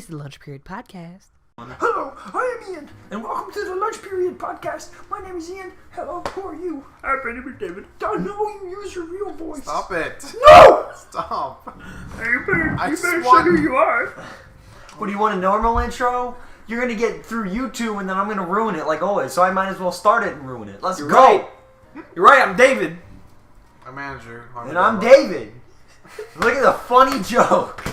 the Lunch Period Podcast. Hello, I am Ian, and welcome to the Lunch Period Podcast. My name is Ian. Hello, who are you? My name is David. Don't know you use your real voice. Stop it. No! Stop. You better say want- who you are. What, do you want a normal intro? You're gonna get through YouTube and then I'm gonna ruin it like always, so I might as well start it and ruin it. Let's You're go! right. You're right, I'm David. My manager. And I'm David. Look at the funny joke.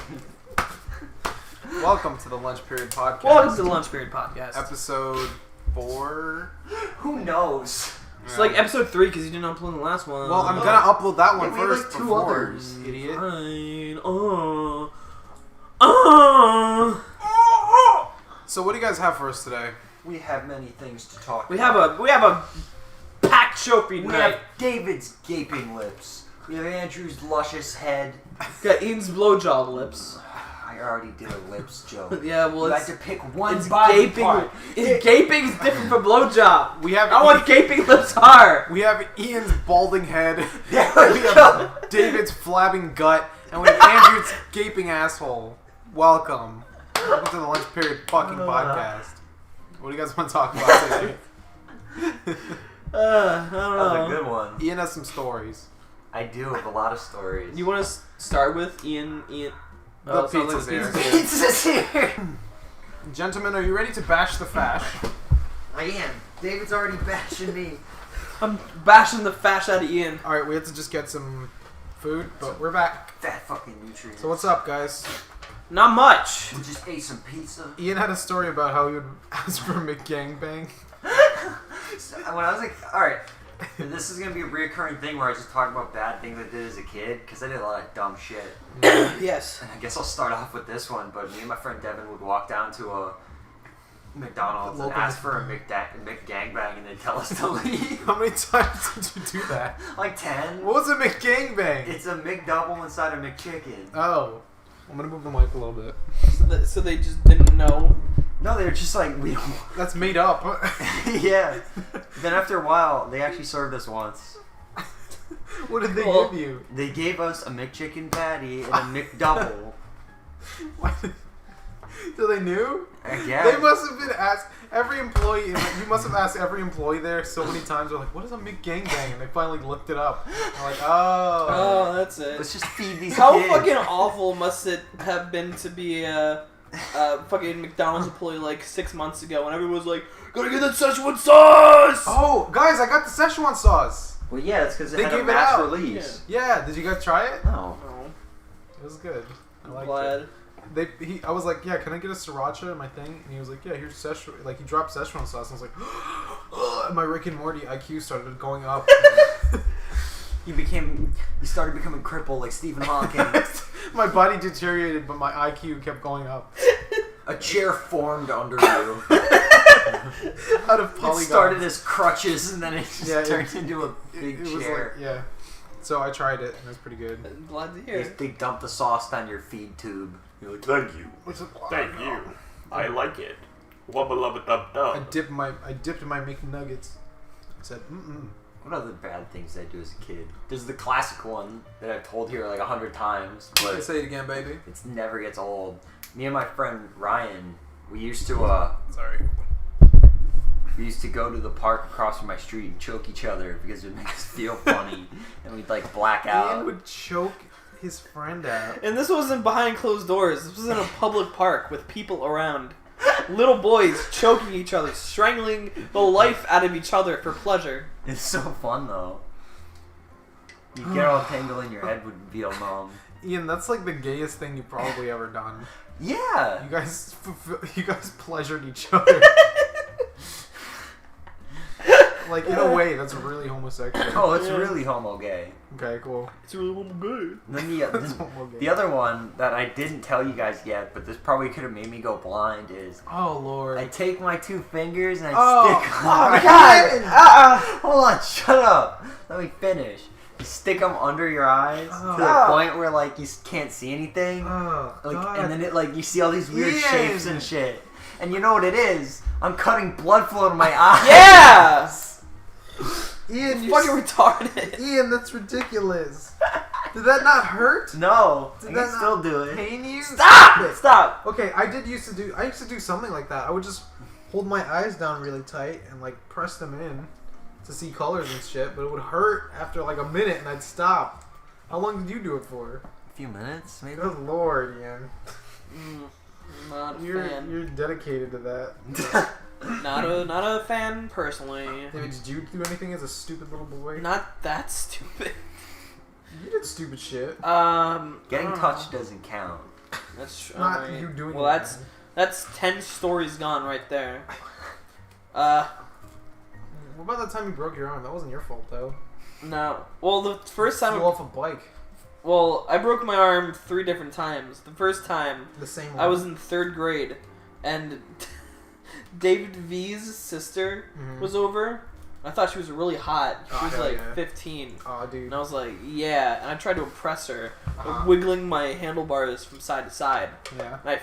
Welcome to the Lunch Period Podcast. Welcome to the Lunch Period Podcast. Episode 4. Who knows? It's like episode 3 because you didn't upload the last one. Well, I'm gonna upload that one Yeah, we have, first like, two before, others. idiot. Fine. So what do you guys have for us today? We have many things to talk We about. have a packed show for you We tonight. have David's gaping lips. We have Andrew's luscious head. We got Ian's blowjob lips. I already did a lips joke. Yeah, well, You had it's, to pick one it's body gaping. part. Gaping is different from blowjob. We have I want gaping lips are. We have Ian's balding head. There We we go. have David's flabbing gut, and we have Andrew's gaping asshole. Welcome. Welcome to the Lunch Period fucking podcast. What do you guys want to talk about today? I don't That was a know. good one. Ian has some stories. I do have a lot of stories. You want to start with Ian? The it sounds pizza's here. Pizza's here. Gentlemen, are you ready to bash the fash? I am. David's already bashing me. I'm bashing the fash out of Ian. Alright, we have to just get some food, but we're back. Fat fucking nutrients. So what's up, guys? Not much. We just ate some pizza. Ian had a story about how he would ask for a McGangbang. So, when I was like, alright, this is going to be a reoccurring thing where I just talk about bad things I did as a kid, because I did a lot of dumb shit. Yes. And I guess I'll start off with this one, but me and my friend Devin would walk down to a McDonald's and Local ask for a McGangbang and they'd tell us to leave. How many times did you do that? Like 10. What was a McGangbang? It's a McDouble inside a McChicken. Oh. I'm gonna move the mic a little bit. So they just didn't know. No, they were just like, we don't... That's made up. Yeah. Then after a while, they actually served us once. What did they Cool. give you? They gave us a McChicken patty and a McDouble. So they knew? I guess. They must have been asked, every employee, you must have asked every employee there so many times, they're like, what is a McGangbang? And they finally looked it up. They're like, oh. Oh, that's it. Let's just feed these How kids. fucking awful must it have been to be a fucking McDonald's employee like 6 months ago when everyone was like, gotta get that Szechuan sauce! Oh, guys, I got the Szechuan sauce. Well, yeah, it's because it They had a gave it mass out. release. Yeah, did you guys try it? No. Oh, It was good. I I'm liked glad. it. I was like, yeah, can I get a sriracha in my thing? And he was like, yeah, here's Szechuan. Like, he dropped Szechuan sauce. And I was like, and my Rick and Morty IQ started going up. You started becoming crippled like Stephen Hawking. My body deteriorated, but my IQ kept going up. A chair formed under you. Out of It polygons. started as crutches and then it just Yeah, turned into a big It was chair. like, yeah. So I tried it, and it was pretty good. I'm glad to hear. They dumped the sauce down your feed tube. You're like, thank you. Thank you. I like it. Wubba lubba dub I dub. dipped my McNuggets. I said, What other bad things did I do as a kid? There's the classic one that I've told here like 100 times, but say it again, baby. it never gets old. Me and my friend Ryan, we used to Sorry. go to the park across from my street and choke each other because it would make us feel funny, and we'd like black out. Ian would choke his friend out. And this wasn't behind closed doors. This was in a public park with people around. Little boys choking each other, strangling the life out of each other for pleasure. It's so fun though. You get all tangled in your head would feel numb. Ian, that's like the gayest thing you've probably ever done. Yeah. You guys pleasured each other. Like, in a way, that's really homosexual. Oh, it's really homo gay. Okay, cool. It's really good. And then That's homo gay. the other one that I didn't tell you guys yet, but this probably could have made me go blind is Oh, Lord. I take my 2 fingers and I Oh, stick oh, them. God. Hold on, shut up. Let me finish. You stick them under your eyes to the Oh. point where like you can't see anything. Oh, Like, God. and then it like you see all these weird Ian. shapes and shit. And you know what it is? I'm cutting blood flow to my eyes. Yeah! Ian, You fucking retarded. Ian, that's ridiculous. Did that not hurt? No. Did I that can not still do it. Pain you? Stop! Okay, I used to do something like that. I would just hold my eyes down really tight and like press them in to see colors and shit, but it would hurt after like a minute and I'd stop. How long did you do it for? A few minutes, maybe. Good lord, Ian. Not a You're fan. dedicated to that. Not a fan personally. David, did you do anything as a stupid little boy? Not that stupid. You did stupid shit. Getting touched doesn't count. That's true. Not Alright. you doing Well, anything. that's 10 stories gone right there. What about the time you broke your arm? That wasn't your fault though. No. Well, the first You time. flew off a bike. Well, I broke my arm 3 different times. The first time, The same one. I was in 3rd grade, and David V's sister was over. I thought she was really hot. She Oh, was hell like yeah. 15. Aw, dude. And I was like, yeah. And I tried to impress her, Uh-huh. wiggling my handlebars from side to side. Yeah. And I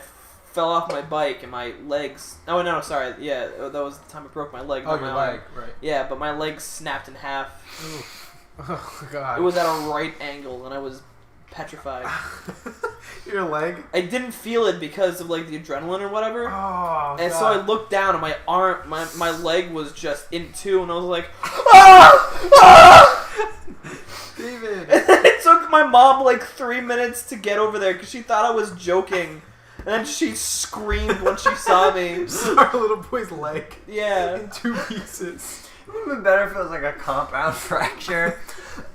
fell off my bike, and my legs... Oh, no, sorry. Yeah, that was the time I broke my leg. Oh, not your my arm. leg, right. Yeah, but my leg snapped in half. Oh, God. It was at a right angle, and I was petrified. Your leg? I didn't feel it because of like the adrenaline or whatever. Oh, And God. so I looked down and my arm, my leg was just in 2, and I was like, ah! Ah! David. It took my mom like 3 minutes to get over there because she thought I was joking. And then she screamed when she saw me. Our little boy's leg Yeah. in 2 pieces. It would have been better if it was like a compound fracture.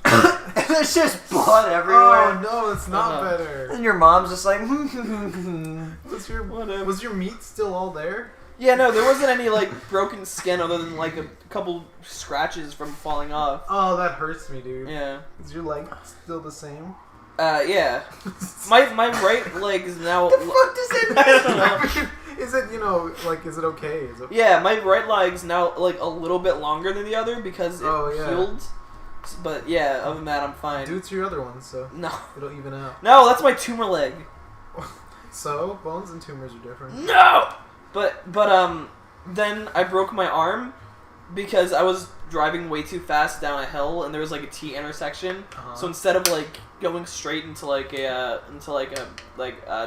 And there's just blood everywhere. Oh no, it's not Uh-huh. better. And your mom's just like, Whatever. Was your meat still all there? Yeah, no, there wasn't any like broken skin other than like a couple scratches from falling off. Oh, that hurts me, dude. Yeah. Is your leg still the same? Yeah. My right leg is now... What does it I don't know. Is it, like, is it okay? Is it... Yeah, my right leg's now like a little bit longer than the other because it Oh, yeah. healed. But yeah, other than that, I'm fine. Do it to your other one, so No. it'll even out. No, that's my tumor leg. So, bones and tumors are different. No! But then I broke my arm because I was driving way too fast down a hill and there was like a T intersection. Uh-huh. So instead of like going straight into like a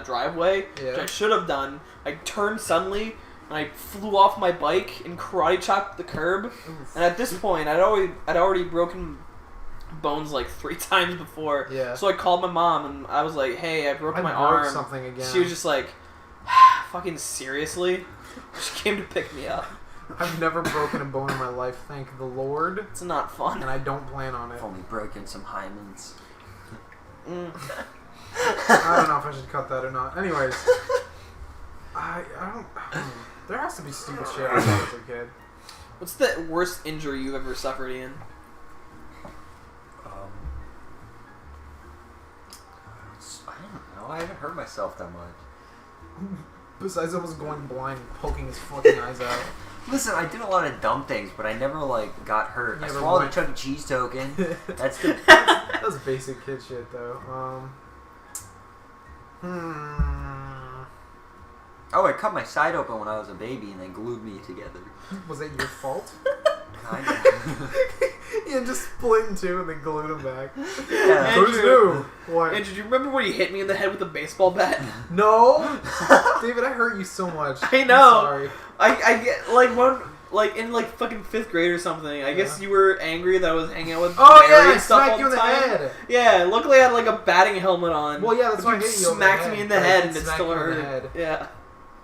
driveway, which Yeah. I should have done, I turned suddenly and I flew off my bike and karate chopped the curb. Oof. And at this point, I'd already broken bones like 3 times before. Yeah. So I called my mom and I was like, "Hey, I broke I my broke arm." something again. She was just like, "Fucking seriously?" She came to pick me up. I've never broken a bone in my life, thank the Lord, It's not fun. and I don't plan on it. I've only broken some hymens. I don't know if I should cut that or not. Anyways, I don't. There has to be stupid shit I did as a kid. What's the worst injury you've ever suffered, Ian? I don't know. I haven't hurt myself that much. Besides almost going blind and poking his fucking eyes out. Listen, I did a lot of dumb things, but I never like got hurt. I Never swallowed a went- Chuck E. Cheese token. That's the. That was basic kid shit, though. Oh, I cut my side open when I was a baby, and they glued me together. Was that your fault? Kind of. Yeah, just split in 2 and then glued him back. Yeah. Who's new? What? And did you remember when you hit me in the head with a baseball bat? No, David, I hurt you so much. I know. I'm sorry. I get like in like fucking 5th grade or something. I guess you were angry that I was hanging out with Oh Mary yeah, I and stuff smacked all you in the time. head. Yeah, luckily I had like a batting helmet on. Well, yeah, that's But why I you hit you over the smacked head, me in the but I head did and it smack still you in the hurt. head. Yeah.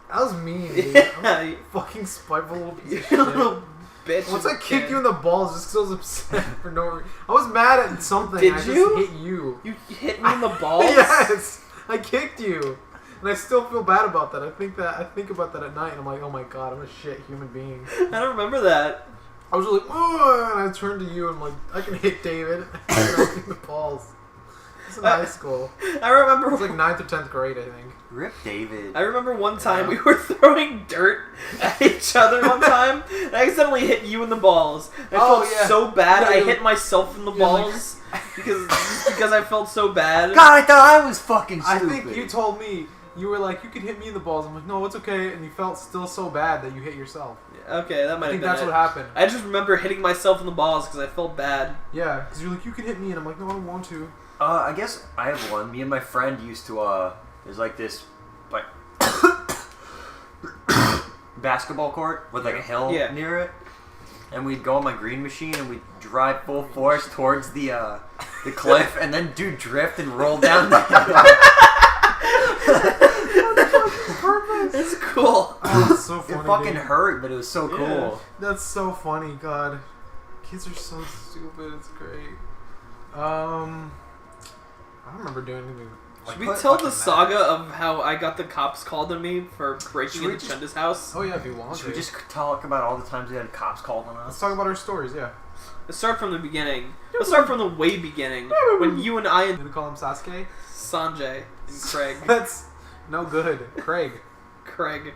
That was mean, dude. Yeah, I'm you fucking spiteful little piece of you shit. little bitch. Once of I a kicked kid. you in the balls just because I was upset for no reason. I was mad at something. Did I just you? hit you. You hit me in the balls? Yes, I kicked you, and I still feel bad about that. I think about that at night, and I'm like, oh my god, I'm a shit human being. I don't remember that. I was just like, oh, and I turned to you, and I'm like, I can hit David. And I was in the balls. It's in high school. I remember. It was like 9th or 10th grade, I think. Rip David. I remember one time we were throwing dirt at each other one time, and I accidentally hit you in the balls. I Oh, felt yeah. so bad. Yeah, I you- hit myself in the You're like- balls because I felt so bad. God, I thought I was fucking I stupid. think you told me, you were like, you could hit me in the balls. I'm like, no, it's okay. And you felt still so bad that you hit yourself. Yeah. Okay, that might I have think been that's it. what happened. I just remember hitting myself in the balls because I felt bad. Yeah, because you're like, you can hit me, and I'm like, no, I don't want to. I guess I have one. Me and my friend used to, there's like this, like, basketball court with like a hill near it. And we'd go on my green machine and we'd drive full force towards the cliff and then do drift and roll down the hill. It's cool. Oh, that's so funny. It fucking dude. hurt, but it was so cool. That's so funny, God. Kids are so stupid, it's great. I don't remember doing anything. Should we tell the saga of how I got the cops called on me for breaking into Chunda's house? Oh yeah, if you want Should to. we just talk about all the times we had cops called on Let's us? talk about our stories, yeah. Let's start from the beginning. Let's start from the way beginning. When you and I You and gonna call him Sasuke? Sanjay and Craig. That's no good. Craig. Craig.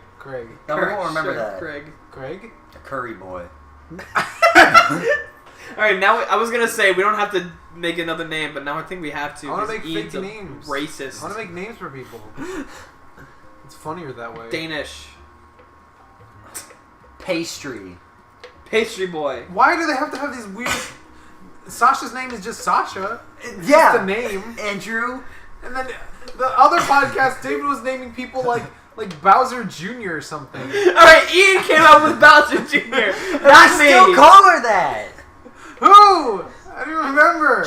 No, we won't remember that. Craig. Craig? A curry boy. Alright, now I was gonna say we don't have to make another name, but now I think we have to. I want to 'cause make Ian's fake a names. Racist. I want to make names for people. It's funnier that way. Danish. Pastry. Pastry boy. Why do they have to have these weird... Sasha's name is just Sasha. It's Yeah. just a name. Andrew. And then the other podcast, David was naming people like Bowser Jr. or something. Alright, Ian came up with Bowser Jr. I Not me. still call her that. Who? I don't remember.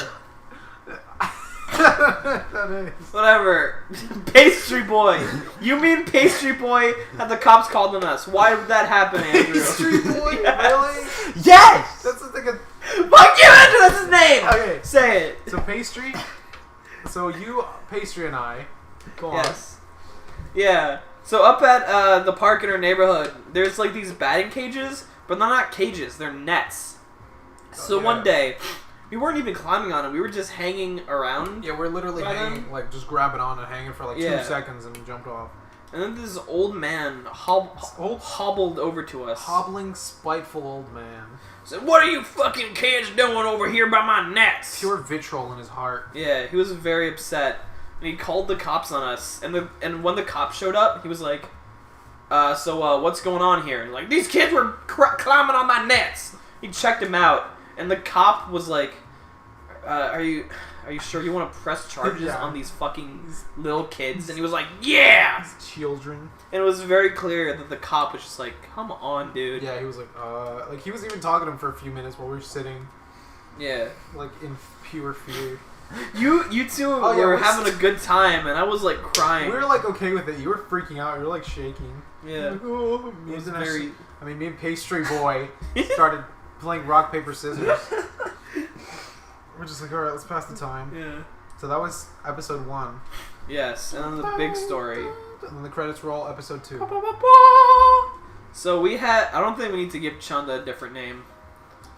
That is. Whatever. Pastry boy. You mean Pastry boy had the cops called on us. Why would that happen, Andrew? Pastry boy? Yes. Really? Yes. That's the thing. Fuck you, Andrew! That's his name! Okay. Say it. So Pastry. So you, Pastry, and I. Go on. Yes. Yeah. So up at the park in our neighborhood, there's like these batting cages, but they're not cages, they're nets. So yeah. one day, we weren't even climbing on them, we were just hanging around. Yeah, we're literally By hanging, them? like just grabbing on and hanging for like 2 seconds and jumped off. And then this old man hobbled over to us. Hobbling, spiteful old man. Said, "What are you fucking kids doing over here by my nets?" Pure vitriol in his heart. Yeah, he was very upset. And he called the cops on us. And when the cops showed up, he was like, so what's going on here? And like, these kids were climbing on my nets. He checked him out. And the cop was like, are you sure you want to press charges on these fucking little kids? And he was like, yeah! These children. And it was very clear that the cop was just like, come on, dude. Yeah, he was like he was even talking to him for a few minutes while we were sitting, Yeah. like in pure fear. You two were having a good time, and I was like crying. We were like okay with it. You were freaking out. You were like shaking. Yeah. Like, oh, It was very... me and Pastry Boy started playing rock, paper, scissors. We're just like, alright, let's pass the time. Yeah. So that was episode 1. Yes, and then the big story. And then the credits roll, episode 2. So we had... I don't think we need to give Chunda a different name.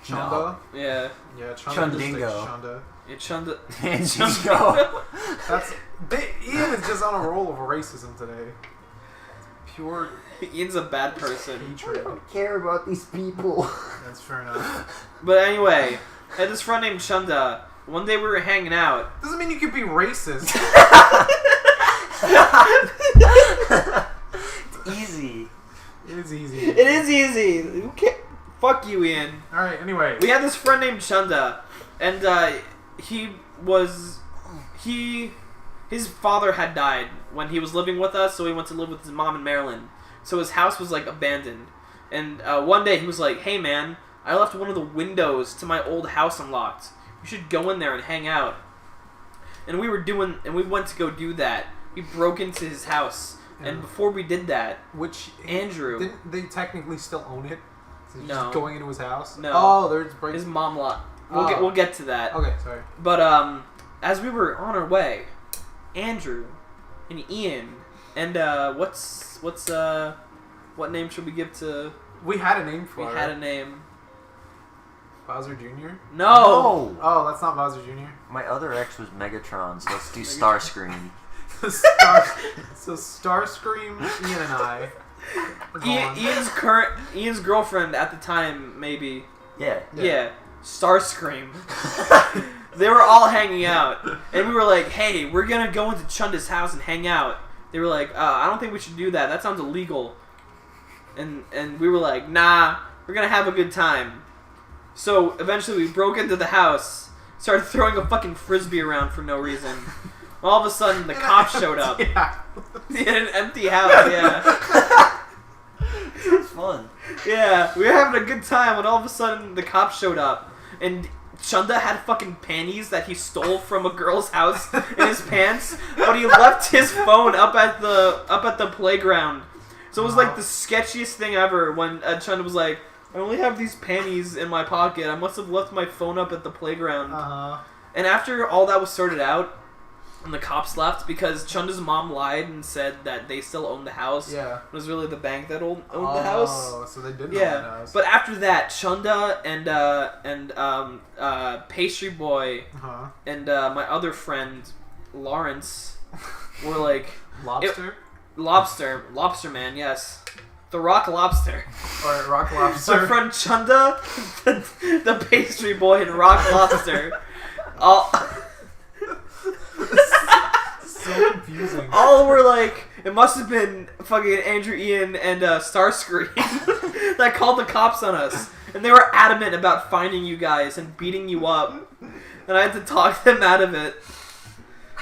Chunda? Yeah. Yeah, Chunda. Chundingo. Chunda. Yeah, Chunda... Chundingo. That's... Ian is just on a roll of racism today. Pure Ian's a bad person. hatred. care about these people. That's fair enough. But anyway, I had this friend named Chunda. One day we were hanging out. Doesn't mean you can be racist. It's easy. It is easy. It is easy. Who fuck you, Ian. Alright, anyway. We had this friend named Chunda, and his father had died when he was living with us, so he went to live with his mom in Maryland. So his house was like abandoned. And one day he was like, "Hey man, I left one of the windows to my old house unlocked. You should go in there and hang out." And we went to go do that. We broke into his house, and before we did that, Andrew... Didn't they technically still own it? So No. just going into his house? No. Oh, they're just breaking... his mom lot. Oh. We'll get to that. Okay, sorry. But as we were on our way, Andrew and Ian and what name should we give to? We had a name for We it. had a name. Bowser Jr.? No. Oh, that's not Bowser Jr. My other ex was Megatron, so let's do Starscream. So Starscream, Ian and I. are gone. Ian's girlfriend at the time, maybe. Yeah. Yeah. Starscream. They were all hanging out, and we were like, "Hey, we're gonna go into Chunda's house and hang out." They were like, "I don't think we should do that. That sounds illegal." and we were like, nah, we're gonna have a good time. So eventually we broke into the house, started throwing a fucking frisbee around for no reason. All of a sudden the cops showed up. Yeah. In an empty house, yeah. Sounds fun. Yeah, we were having a good time when all of a sudden the cops showed up. And Chunda had fucking panties that he stole from a girl's house in his pants, but he left his phone up at the playground. So it was like the sketchiest thing ever when Chunda was like, I only have these panties in my pocket. I must have left my phone up at the playground. And after all that was sorted out, and the cops left because Chunda's mom lied and said that they still owned the house. Yeah. It was really the bank that owned the house. Oh, so they didn't own the house. But after that, Chunda and Pastry Boy and my other friend Lawrence were like Lobster Man, yes. The Rock Lobster. Alright, Rock Lobster. My friend Chunda, the Pastry Boy, and Rock Lobster. All so confusing. All were like, it must have been fucking Andrew Ian and Starscream that called the cops on us. And they were adamant about finding you guys and beating you up. And I had to talk them out of it.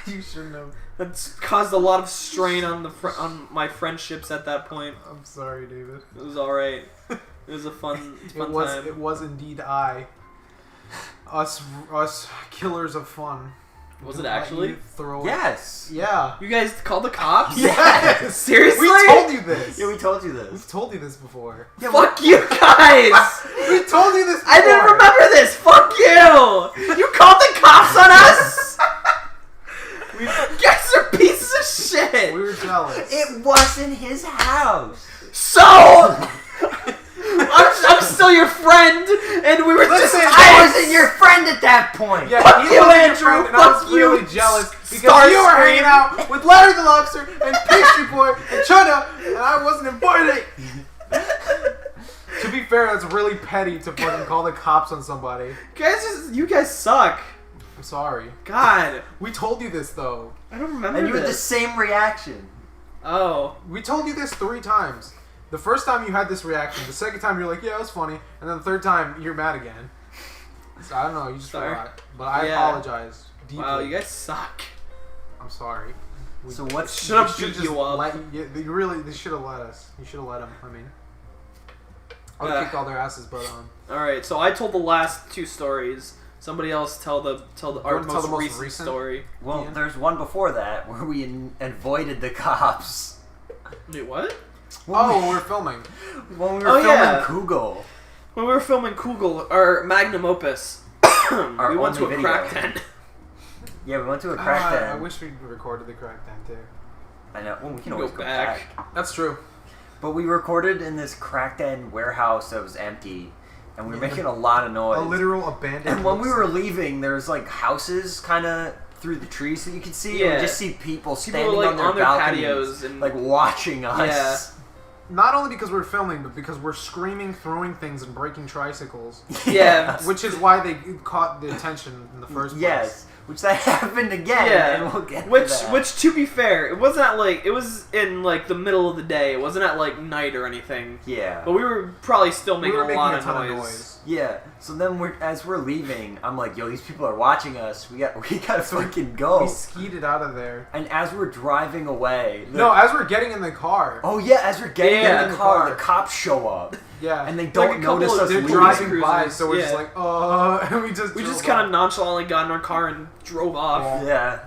You shouldn't have. That's caused a lot of strain on on my friendships at that point. I'm sorry, David. It was alright. It was a fun time. It was indeed I. Us killers of fun. Was it actually? Yes. Yeah. You guys called the cops? Yes. Seriously? We told you this. Yeah, we told you this. We've told you this before. Yeah, fuck you guys! We told you this before. I didn't remember this! Fuck you! You called the cops on us?! You guys are pieces of shit! We were jealous. It wasn't his house. So... I'm still your friend, and we were just... I wasn't your friend at that point! Yeah, fuck you, Andrew! And I was really jealous because you were hanging out with Larry the Lobster and Pastry Boy and Chunda, and I wasn't invited! To be fair, that's really petty to fucking call the cops on somebody. You guys suck. I'm sorry. God. We told you this, though. I don't remember And you this. had the same reaction. Oh. We told you this 3 times. The first time you had this reaction. The second time you're like, yeah, it was funny. And then the third time, you're mad again. So I don't know, you just forgot. But I apologize deeply. Wow, you guys suck. I'm sorry. So what should have beat you up? They should have let us. You should have let them. I mean, I would kick all their asses, but All right, so I told the last 2 stories. Somebody else tell the most recent story. Well, Ian? there's one before that where we avoided the cops. Wait, what? when we were filming. When we were filming Kugel. When we were filming Kugel, our magnum opus, we went to a crack den. Yeah, we went to a crack den. I wish we recorded the crack den too. I know. Well, we can always go back. That's true. But we recorded in this crack den warehouse that was empty, and we were making a lot of noise. A literal abandoned. And when we were leaving, there was like houses kind of through the trees that you could see. Yeah. And we just see people standing like, on their balconies, patios and like watching us. Yeah. Not only because we're filming, but because we're screaming, throwing things, and breaking tricycles. Yeah. Which is why they caught the attention in the first place. Yes. Which that happened again. Yeah. And we'll get to that. Which, to be fair, it wasn't at like, it was in like the middle of the day. It wasn't at like night or anything. Yeah. But we were probably still making a lot of ton noise. Yeah. So then as we're leaving, I'm like, yo, these people are watching us. We gotta fucking go. We skeeted out of there. And as we're driving away, as we're getting in the car. Oh yeah, as we're getting in the car, the cops show up. Yeah. And they don't notice us They're leaving. driving by, so we're just like, and we just kind of nonchalantly got in our car and drove off. Yeah.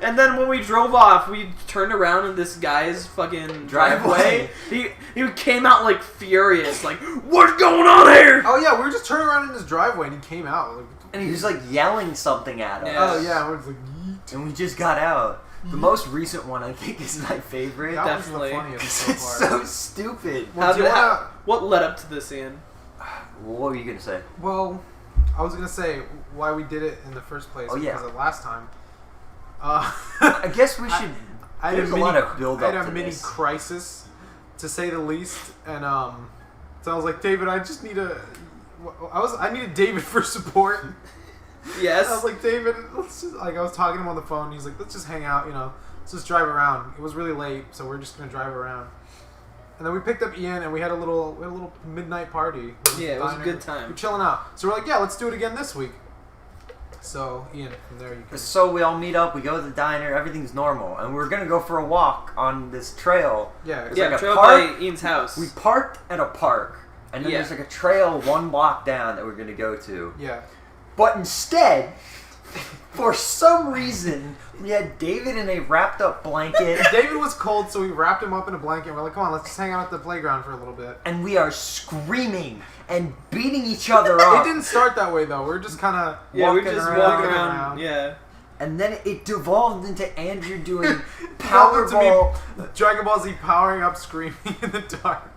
And then when we drove off, we turned around in this guy's fucking driveway. He came out like furious, like, what's going on here? Oh yeah, we were just turning around in his driveway and he came out. Like, and he was like yelling something at us. Oh yeah, we're just like, yeet. And we just got out. The most recent one, I think, is my favorite. That Definitely. was the funniest so It's far. so stupid. What led up to this, Ian? What were you gonna say? Well, I was gonna say why we did it in the first place because of last time. I guess we should. I had There's a lot of build up I had to a mini this. crisis, to say the least, and so I was like, David, I just need I needed David for support. Yes. I was like, David, let's just, I was talking to him on the phone. And he's like, let's just hang out, let's just drive around. It was really late, so we're just gonna drive around. And then we picked up Ian, and we had a little midnight party. Yeah, it was a good time. We're chilling out. So we're like, yeah, let's do it again this week. So, Ian, from there you can... So we all meet up, we go to the diner, everything's normal. And we're going to go for a walk on this trail. Yeah, There's yeah, like trail a park. by Ian's house. We parked at a park. And then there's like a trail 1 block down that we're going to go to. Yeah. But instead, for some reason, we had David in a wrapped up blanket. David was cold, so we wrapped him up in a blanket. We're like, come on, let's just hang out at the playground for a little bit. And we are screaming and beating each other up. It didn't start that way, though. We're just kind of walking around. Yeah. And then it devolved into Andrew doing Powerball. Dragon Ball Z powering up, screaming in the dark.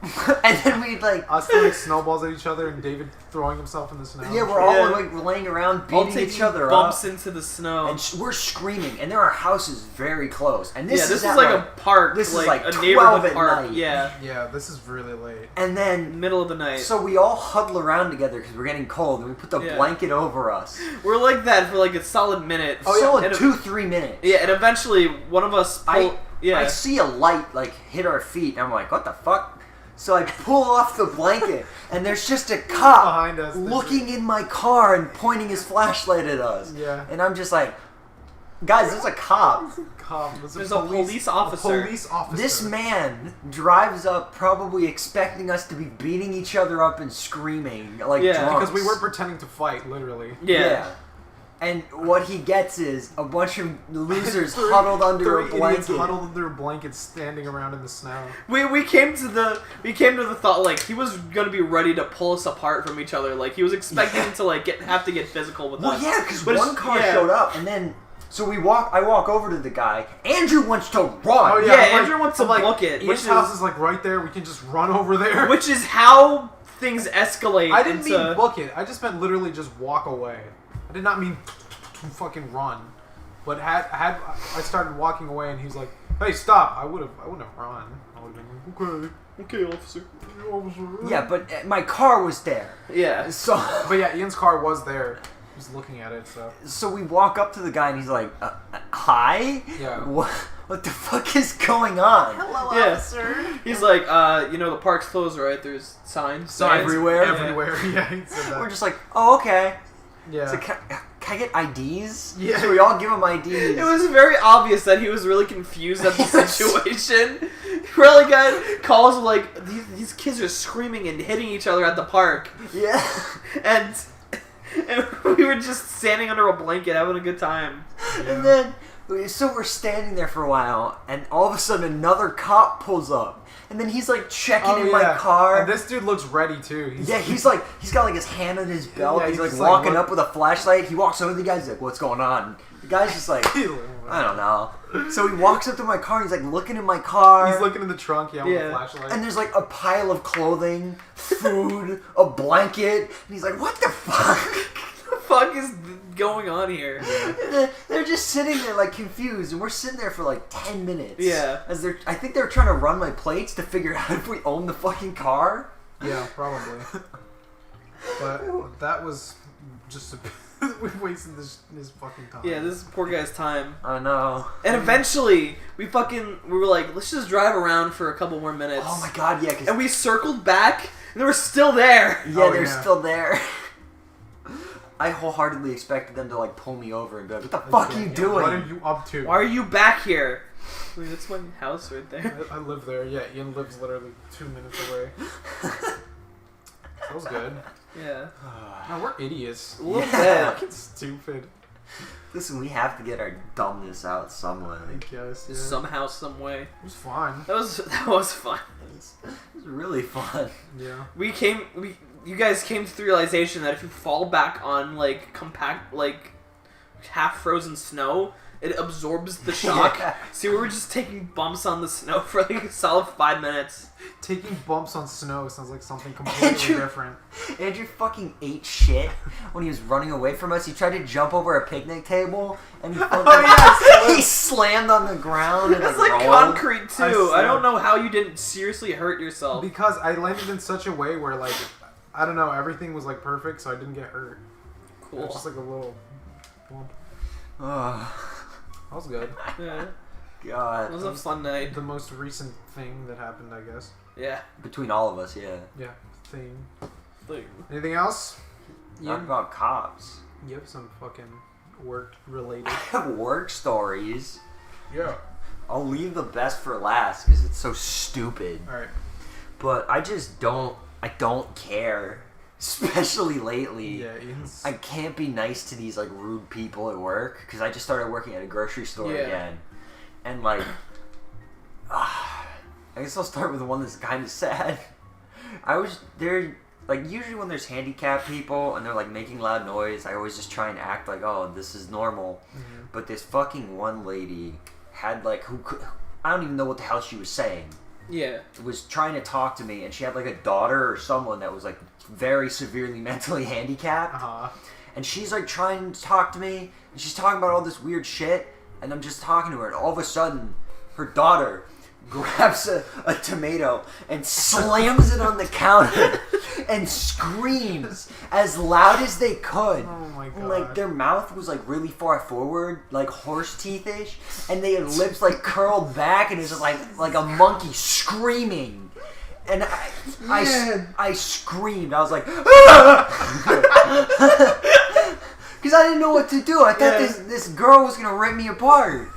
And then we'd like... Us throwing snowballs at each other and David throwing himself in the snow. Yeah, we're all like laying around beating each other bumps up. into the snow. And we're screaming. And there are houses very close. And this is is like a park. This like is like a 12 neighborhood at park. night. Yeah. Yeah, this is really late. And then... Middle of the night. So we all huddle around together because we're getting cold. And we put the blanket over us. We're like that for like a solid minute. Solid 2-3 minutes. Yeah, and eventually one of us I see a light like hit our feet, and I'm like, what the fuck? So I pull off the blanket, and there's just a cop behind us looking in my car and pointing his flashlight at us. Yeah. And I'm just like, guys, there's a cop. There's a police officer. This man drives up probably expecting us to be beating each other up and screaming like drunks. Because we were pretending to fight, literally. Yeah. And what he gets is a bunch of losers huddled under a blanket. Huddled under a blanket, standing around in the snow. We came to the thought like he was gonna be ready to pull us apart from each other. Like he was expecting to like have to get physical with us. Well, yeah, because one car showed up, and then so I walk over to the guy. Andrew wants to run. Oh yeah, Andrew wants to book it. Ian's house is like right there. We can just run over there. Which is how things escalate. I didn't mean book it. I just meant literally just walk away. I did not mean to fucking run, but had I started walking away and he was like, "Hey, stop!" I wouldn't have run. I would have been okay, officer. Yeah, but my car was there. Yeah. So, but yeah, Ian's car was there. He was looking at it. So we walk up to the guy and he's like, "Hi." Yeah. What the fuck is going on? Hello, officer. He's like, the park's closed, right? There's signs everywhere. Everywhere. Yeah. He said that. We're just like, "Oh, okay." Yeah. So can I get IDs? Yeah. So we all give him IDs. It was very obvious that he was really confused at the situation. Really, guy calls him like, these kids are screaming and hitting each other at the park. Yeah. And we were just standing under a blanket having a good time. Yeah. And then, so we're standing there for a while, and all of a sudden another cop pulls up. And then he's like checking in my car. And this dude looks ready too. He's got like his hand on his belt. He's like walking up with a flashlight. He walks over to the guy's like, "What's going on?" The guy's just like, "I don't know." So he walks up to my car. He's like looking in my car. He's looking in the trunk, with a flashlight. And there's like a pile of clothing, food, a blanket. And he's like, "What the fuck? What the fuck is going on here?" And they're just sitting there like confused, and we're sitting there for like 10 minutes. Yeah. I think they're trying to run my plates to figure out if we own the fucking car. Yeah, probably. But that was just we wasted this fucking time. Yeah, this poor guy's time. I know. And eventually, we were like, let's just drive around for a couple more minutes. Oh my god, yeah. And we circled back, and they were still there. Yeah, they're still there. I wholeheartedly expected them to like pull me over and be like, "What the fuck are you doing? What are you up to? Why are you back here?" Wait, that's my house right there. I live there. Yeah, Ian lives literally 2 minutes away. That was good. Yeah. No, we're idiots. A little bit. Fucking stupid. Listen, we have to get our dumbness out some way. I guess. Yeah. Somehow, some way. It was fun. That was fun. It was really fun. Yeah. You guys came to the realization that if you fall back on like compact, like half frozen snow, it absorbs the shock. Yeah. So we were just taking bumps on the snow for like a solid 5 minutes. Taking bumps on snow sounds like something completely different. Andrew fucking ate shit when he was running away from us. He tried to jump over a picnic table and he slammed on the ground and it's like rolled. concrete too. I don't know how you didn't seriously hurt yourself. Because I landed in such a way where like I don't know, everything was like perfect, so I didn't get hurt. Cool. It was just like a little bump. Ugh. That was good. Yeah. God. It was a fun night. The most recent thing that happened, I guess. Yeah. Between all of us, yeah. Yeah. Thing. Thing. Anything else? Talk about cops. You have some fucking work related. I have work stories. Yeah. I'll leave the best for last because it's so stupid. All right. But I just don't. I don't care. Especially lately. Yeah. Ian's... I can't be nice to these like rude people at work because I just started working at a grocery store again, and like, I guess I'll start with the one that's kind of sad. They're like usually when there's handicapped people and they're like making loud noise, I always just try and act like, oh, this is normal. Mm-hmm. But this fucking one lady had like I don't even know what the hell she was saying. Yeah. Was trying to talk to me, and she had like a daughter or someone that was like very severely mentally handicapped. And she's like trying to talk to me, and she's talking about all this weird shit, and I'm just talking to her, and all of a sudden, her daughter grabs a tomato and slams it on the counter and screams as loud as they could. Oh my god. And, like, their mouth was like really far forward, like horse teethish, and they had lips like curled back, and it was just like a monkey screaming. And I screamed. I was like, because I didn't know what to do. I thought this girl was gonna rip me apart.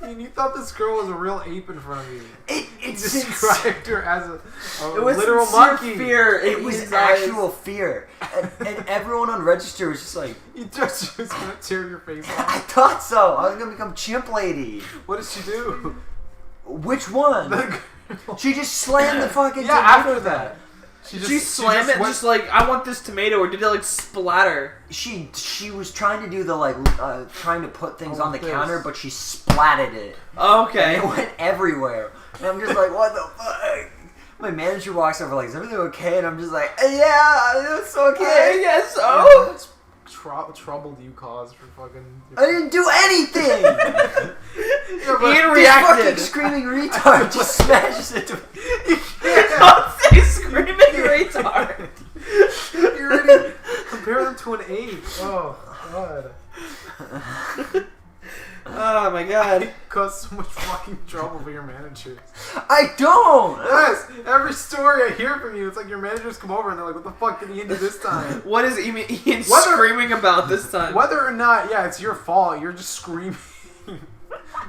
And you thought this girl was a real ape in front of you. It described her as a it was literal monkey. Fear. It was actual fear. And everyone on register was just like... You just was going to tear your face off. I thought so. I was going to become Chimp Lady. What did she do? Which one? She just slammed the fucking tomato. After that. She slammed it just like, I want this tomato, or did it like splatter? She was trying to do the like, trying to put things on the counter, but she splatted it. Okay. And it went everywhere. And I'm just like, what the fuck? My manager walks over like, is everything okay? And I'm just like, yeah, it's okay. I guess so. How much trouble do you cause for fucking... I didn't do anything! Ian reacted. This fucking screaming retard just smashes it to me. Don't say screaming retard. You already compare them to an ape. Oh, God. Oh, my God. You cause so much fucking trouble for your managers. I don't! Yes! Every story I hear from you, it's like your managers come over and they're like, what the fuck did Ian do this time? What is Ian screaming about this time? Whether or not, it's your fault, you're just screaming.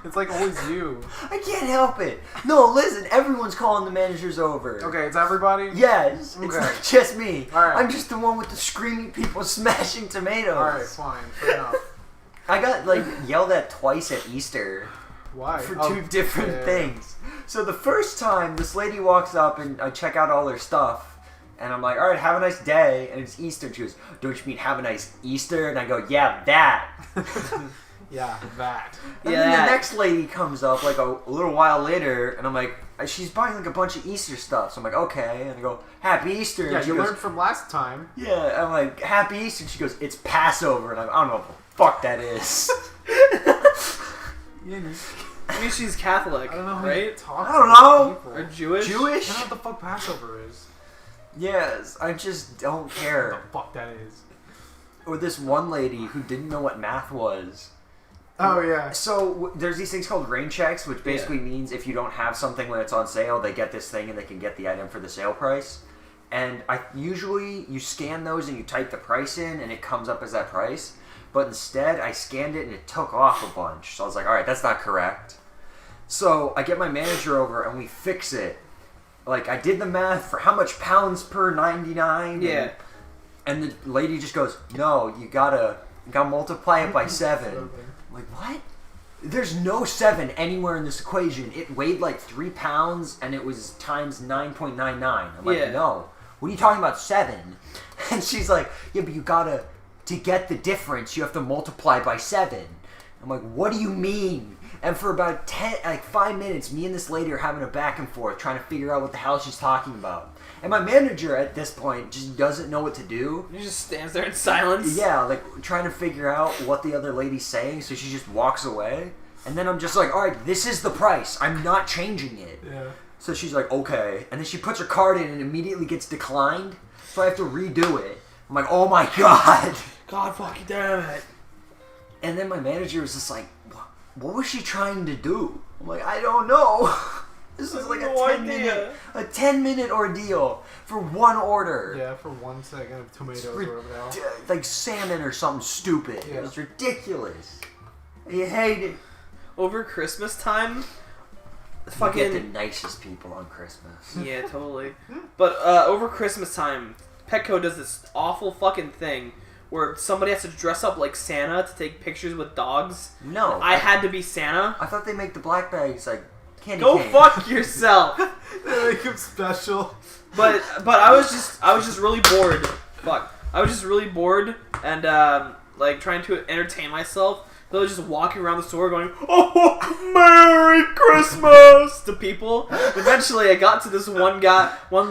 It's like always you. I can't help it. No, listen, everyone's calling the managers over. Okay, it's everybody? Yes, Okay. it's not just me. Alright. I'm just the one with the screaming people smashing tomatoes. Alright, fine. Fair enough. I got like yelled at twice at Easter. Why? For two different things. So the first time, this lady walks up and I check out all her stuff. And I'm like, alright, have a nice day. And it's Easter. And she goes, don't you mean have a nice Easter? And I go, yeah, that. Yeah, that. And then the next lady comes up like a little while later, and I'm like, she's buying like a bunch of Easter stuff. So I'm like, okay. And I go, Happy Easter. And Yeah, she you goes, learned from last time. yeah. I'm like, Happy Easter. And she goes, it's Passover. And I don't know what the fuck that is. Yeah, I mean, she's Catholic, I don't know how right? you talk I don't know. people. Or Jewish? I don't know what the fuck Passover is. Yes, I just don't care. What the fuck that is. Or this one lady who didn't know what math was. Oh, yeah. So there's these things called rain checks, which basically means if you don't have something when it's on sale, they get this thing and they can get the item for the sale price. And usually you scan those and you type the price in and it comes up as that price. But instead, I scanned it and it took off a bunch. So I was like, alright, that's not correct. So I get my manager over and we fix it. Like, I did the math for how much pounds per 99. Yeah. And the lady just goes, no, you gotta multiply it by 7. I'm like, what? There's no 7 anywhere in this equation. It weighed like 3 pounds and it was times 9.99. I'm like, no. What are you talking about 7? And she's like, yeah, but you gotta, to get the difference, you have to multiply by 7. I'm like, what do you mean? And for about 5 minutes, me and this lady are having a back and forth trying to figure out what the hell she's talking about. And my manager at this point just doesn't know what to do. He just stands there in silence. Yeah, like trying to figure out what the other lady's saying, so she just walks away. And then I'm just like, alright, this is the price. I'm not changing it. Yeah. So she's like, okay. And then she puts her card in and immediately gets declined. So I have to redo it. I'm like, oh my god. God fucking damn it. And then my manager was just like, what was she trying to do? I'm like, I don't know. This was like a 10-minute ordeal for one order. Yeah, for 1 second of tomatoes or whatever the hell. Like salmon or something stupid. Yeah. It was ridiculous. You hate it. Over Christmas time, You fucking get the nicest people on Christmas. yeah, totally. But over Christmas time, Petco does this awful fucking thing where somebody has to dress up like Santa to take pictures with dogs. No. I had to be Santa. I thought they make the black bags like candy Go cane. fuck yourself. They make him special. But I was just really bored. Fuck. I was just really bored and like trying to entertain myself. So I was just walking around the store going, "Oh, Merry Christmas!" to people. Eventually, I got to this one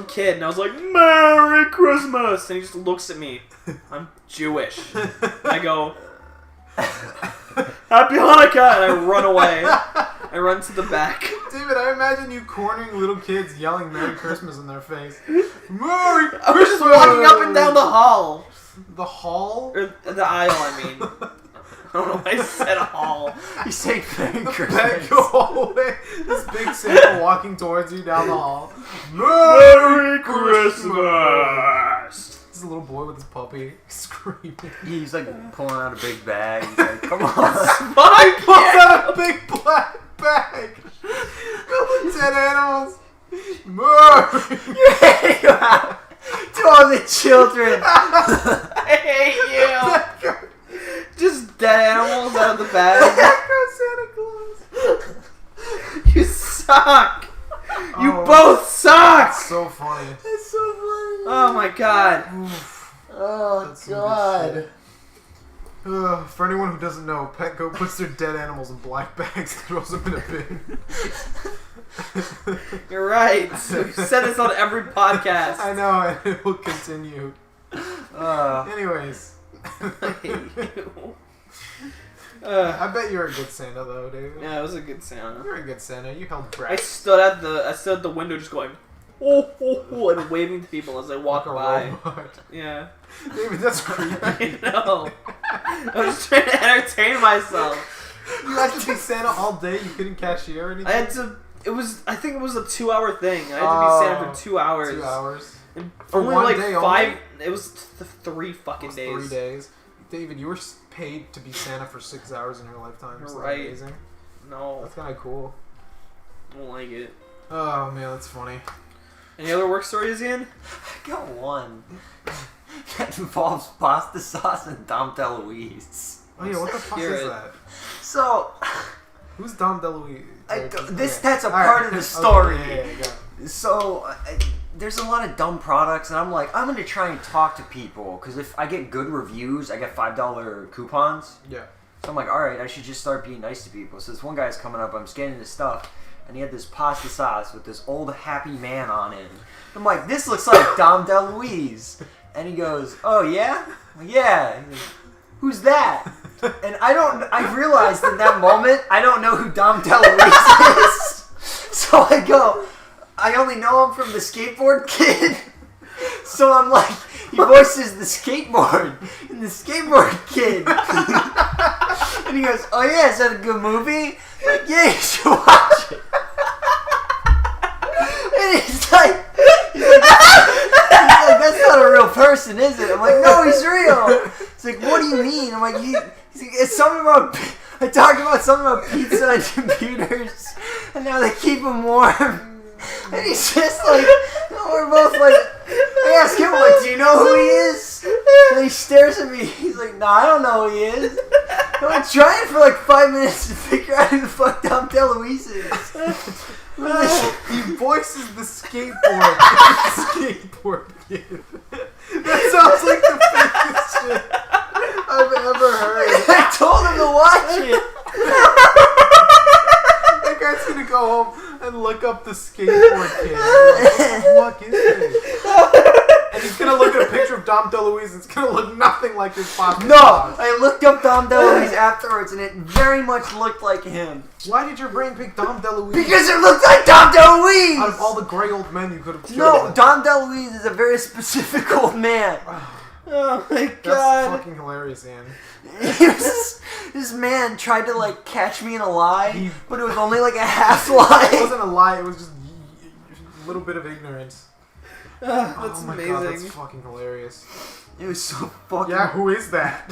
kid, and I was like, "Merry Christmas!" And he just looks at me. I'm Jewish. I go, "Happy Hanukkah!" And I run away. I run to the back. David, I imagine you cornering little kids yelling Merry Christmas in their face. Merry Christmas! I was just walking up and down the hall. The hall? Or the aisle, I mean. I don't know why I said hall. You say Merry Back Christmas. hallway. This big Santa walking towards you down the hall. Merry Christmas! This little boy with his puppy screaming. He's like pulling out a big bag. He's like, come on. Fuck! Pulls out a big black bag. Filled with dead animals. Merry. You're handing them out to all the children. I hate you! Just dead animals out of the bag. Santa Claus. You suck! You Oh. both suck! That's so funny. It's so funny. Oh my god. Oof. Oh, That's some God. good shit. For anyone who doesn't know, Petco puts their dead animals in black bags and throws them in a bin. You're right. We've said this on every podcast. I know, and it will continue. Anyways. I hate you. I bet you're a good Santa, though, David. Yeah, it was a good Santa. You're a good Santa. You helped I Brad. stood at the window just going, oh, oh, oh, and waving to people as I walked Like a by. robot. Yeah. David, that's creepy. I know. I was just trying to entertain myself. You had to be Santa all day. You couldn't cashier or anything. I had to. I think it was a 2-hour thing. I had to be Santa for 2 hours. 2 hours. And For only one like day 5. only? It was 3 fucking days. 3 days. David, you were paid to be Santa for 6 hours in your lifetime. You're Isn't that right. amazing? No, That's kind of cool. I don't like it. Oh man, that's funny. Any other work stories, Ian? I got one. That involves pasta sauce and Dom DeLuise. Oh yeah, what the fuck Hear is it. that? So, Who's Dom DeLuise? that's a All part right. of the story. Okay, yeah, got it. So, there's a lot of dumb products, and I'm like, I'm going to try and talk to people, because if I get good reviews, I get $5 coupons. Yeah. So I'm like, alright, I should just start being nice to people. So this one guy's coming up, I'm scanning his stuff, and he had this pasta sauce with this old happy man on it. I'm like, this looks like Dom DeLuise. And he goes, oh yeah? I'm like, yeah. He goes, who's that? And I realized in that moment, I don't know who Dom DeLuise is. So I go, I only know him from the skateboard kid. So I'm like, he voices the skateboard in the skateboard kid. And he goes, oh yeah, is that a good movie? I'm like, yeah, you should watch it. And he's like, that's not a real person, is it? I'm like, no, he's real. He's like, what do you mean? I'm like, he's like, it's something about, I talked about something about pizza and computers, and now they keep him warm. And he's just like, we're both like, I ask him, like, do you know who he is? And he stares at me. He's like, no, I don't know who he is. And I'm trying for like 5 minutes to figure out who the fuck Dom DeLuise is. He voices the skateboard. Skateboard kid. That sounds like the fakest shit I've ever heard. I told him to watch it. That guy's gonna go home and look up the skateboard kid. What the fuck is this? And he's gonna look at a picture of Dom DeLuise. It's gonna look nothing like his pop. No, I looked up Dom DeLuise afterwards, and it very much looked like him. Why did your brain pick Dom DeLuise? Because it looked like Dom DeLuise. Out of all the gray old men you could have chosen. No, Dom DeLuise is a very specific old man. Oh my That's god. fucking hilarious, Ian. He was this This man tried to like catch me in a lie, He- but it was only like a half It lie. wasn't a lie. It was just a little bit of ignorance. That's oh my amazing. god, that's fucking hilarious. It was so fucking. Yeah, who is that?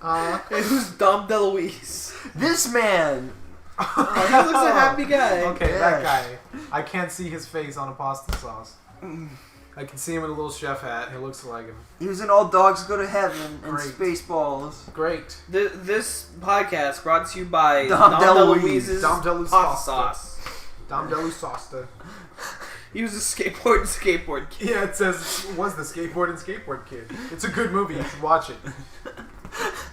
Hey, who's Dom DeLuise? This man. Oh, he looks a happy guy. Okay, Yeah. that guy. I can't see his face on a pasta sauce. I can see him in a little chef hat. He looks like him. He was in All Dogs Go to Heaven and Great. Spaceballs. Great. This podcast brought to you by Dom DeLuise. DeLuise's Dom DeLuise pasta pasta. sauce. Dom DeLuise Sosta. He was a skateboard kid. Yeah, it says was the skateboard kid. It's a good movie. You should watch it.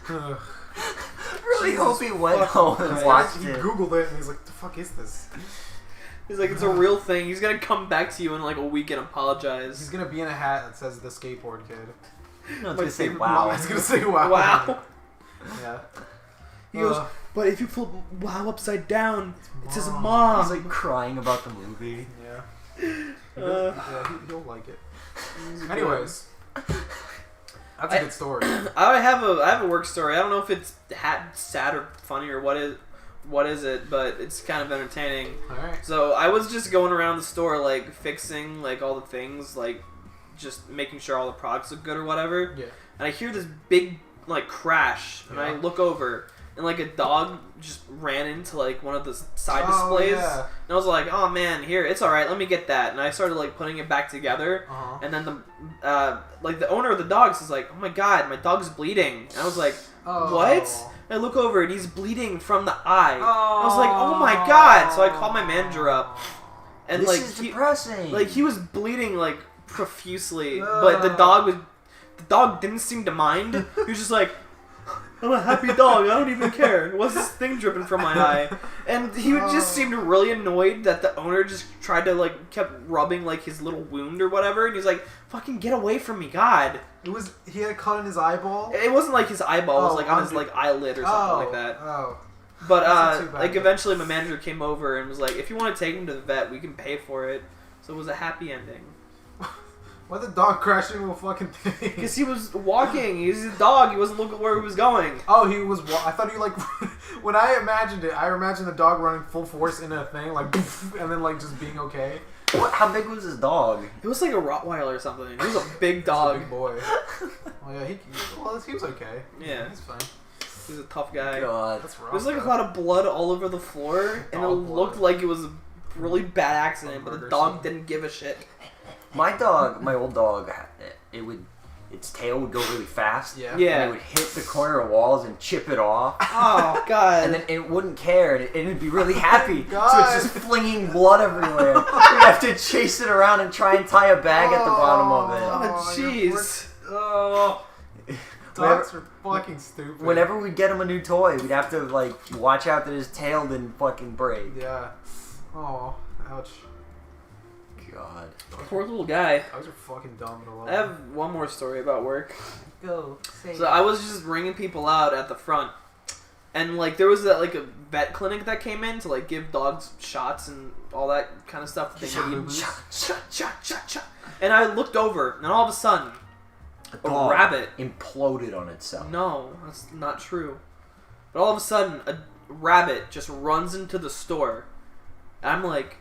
Ugh. I really Jesus hope he went fucking home and Christ. watched He it. Googled it and he's like, "The fuck is this?" He's like, it's a real thing. He's gonna come back to you in like a week and He's apologize. gonna be in a hat that says the skateboard kid. No, My it's gonna say favorite wow. He's gonna say wow. Wow. Yeah. He goes, Ugh. but if you flip wow upside down, it says Mom. mom. He's like crying about the movie. Yeah. Uh, He'll like it. Anyways, that's a good story. I have a work story. I don't know if it's sad or funny or what is it, but it's kind of entertaining. All right. So I was just going around the store like fixing like all the things, like just making sure all the products look good or whatever. Yeah. And I hear this big like crash, and I Yeah. look over, and like a dog just ran into like one of the side Oh, displays. yeah. And I was like, oh man, here, it's alright, let me get that. And I started like putting it back together. Uh-huh. And then the owner of the dogs is like, oh my god, my dog's bleeding. And I was like, Oh. what? And I look over and he's bleeding from the eye. Oh. I was like, oh my god. So I called my manager up. And This like is he, depressing. like he was bleeding like profusely, but the dog didn't seem to mind. He was just like, I'm a happy dog. I don't even care. What's this thing dripping from my eye? And he just seemed really annoyed that the owner just tried to like kept rubbing like his little wound or whatever. And he's like, "Fucking get away from me, God!" He had a cut in his eyeball. It wasn't like his eyeball. It was Oh, like on his under- like eyelid or something like that. Oh. But That's not too bad. like eventually my manager came over and was like, "If you want to take him to the vet, we can pay for it." So it was a happy ending. Why the dog crashed into a fucking thing? Because he was walking. He was a dog. He wasn't looking where he was going. Oh, he was. I thought he like. When I imagined it, I imagined the dog running full force into a thing, like, and then like just being okay. How big was his dog? It was like a Rottweiler or something. He was a big He's dog. a big boy. Oh yeah, he was okay. Yeah. He's fine. He was a tough guy. God. That's rough. There was like a though. lot of blood all over the floor, and it Dog blood. looked like it was a really bad accident, but the Murder dog scene. didn't give a shit. My dog, my old dog, its tail would go really fast. Yeah. And Yeah. it would hit the corner of walls and chip it off. Oh god. And then it wouldn't care, and it'd be really happy. So God. it's just flinging blood everywhere. We have to chase it around and try and tie a bag at the bottom of it. Oh you're jeez. Oh. Dogs are fucking stupid. Whenever we'd get him a new toy, we'd have to like watch out that his tail didn't fucking break. Yeah. Oh, ouch. God. Poor little guy. Dogs are fucking dumb and I love I have one more story about work. Go. So I was just ringing people out at the front, and like there was like a vet clinic that came in to like give dogs shots and all that kind of stuff that they need. Shot. And I looked over, and all of a sudden, a Dog rabbit. imploded on itself. No, that's not true. But all of a sudden, a rabbit just runs into the store. And I'm like,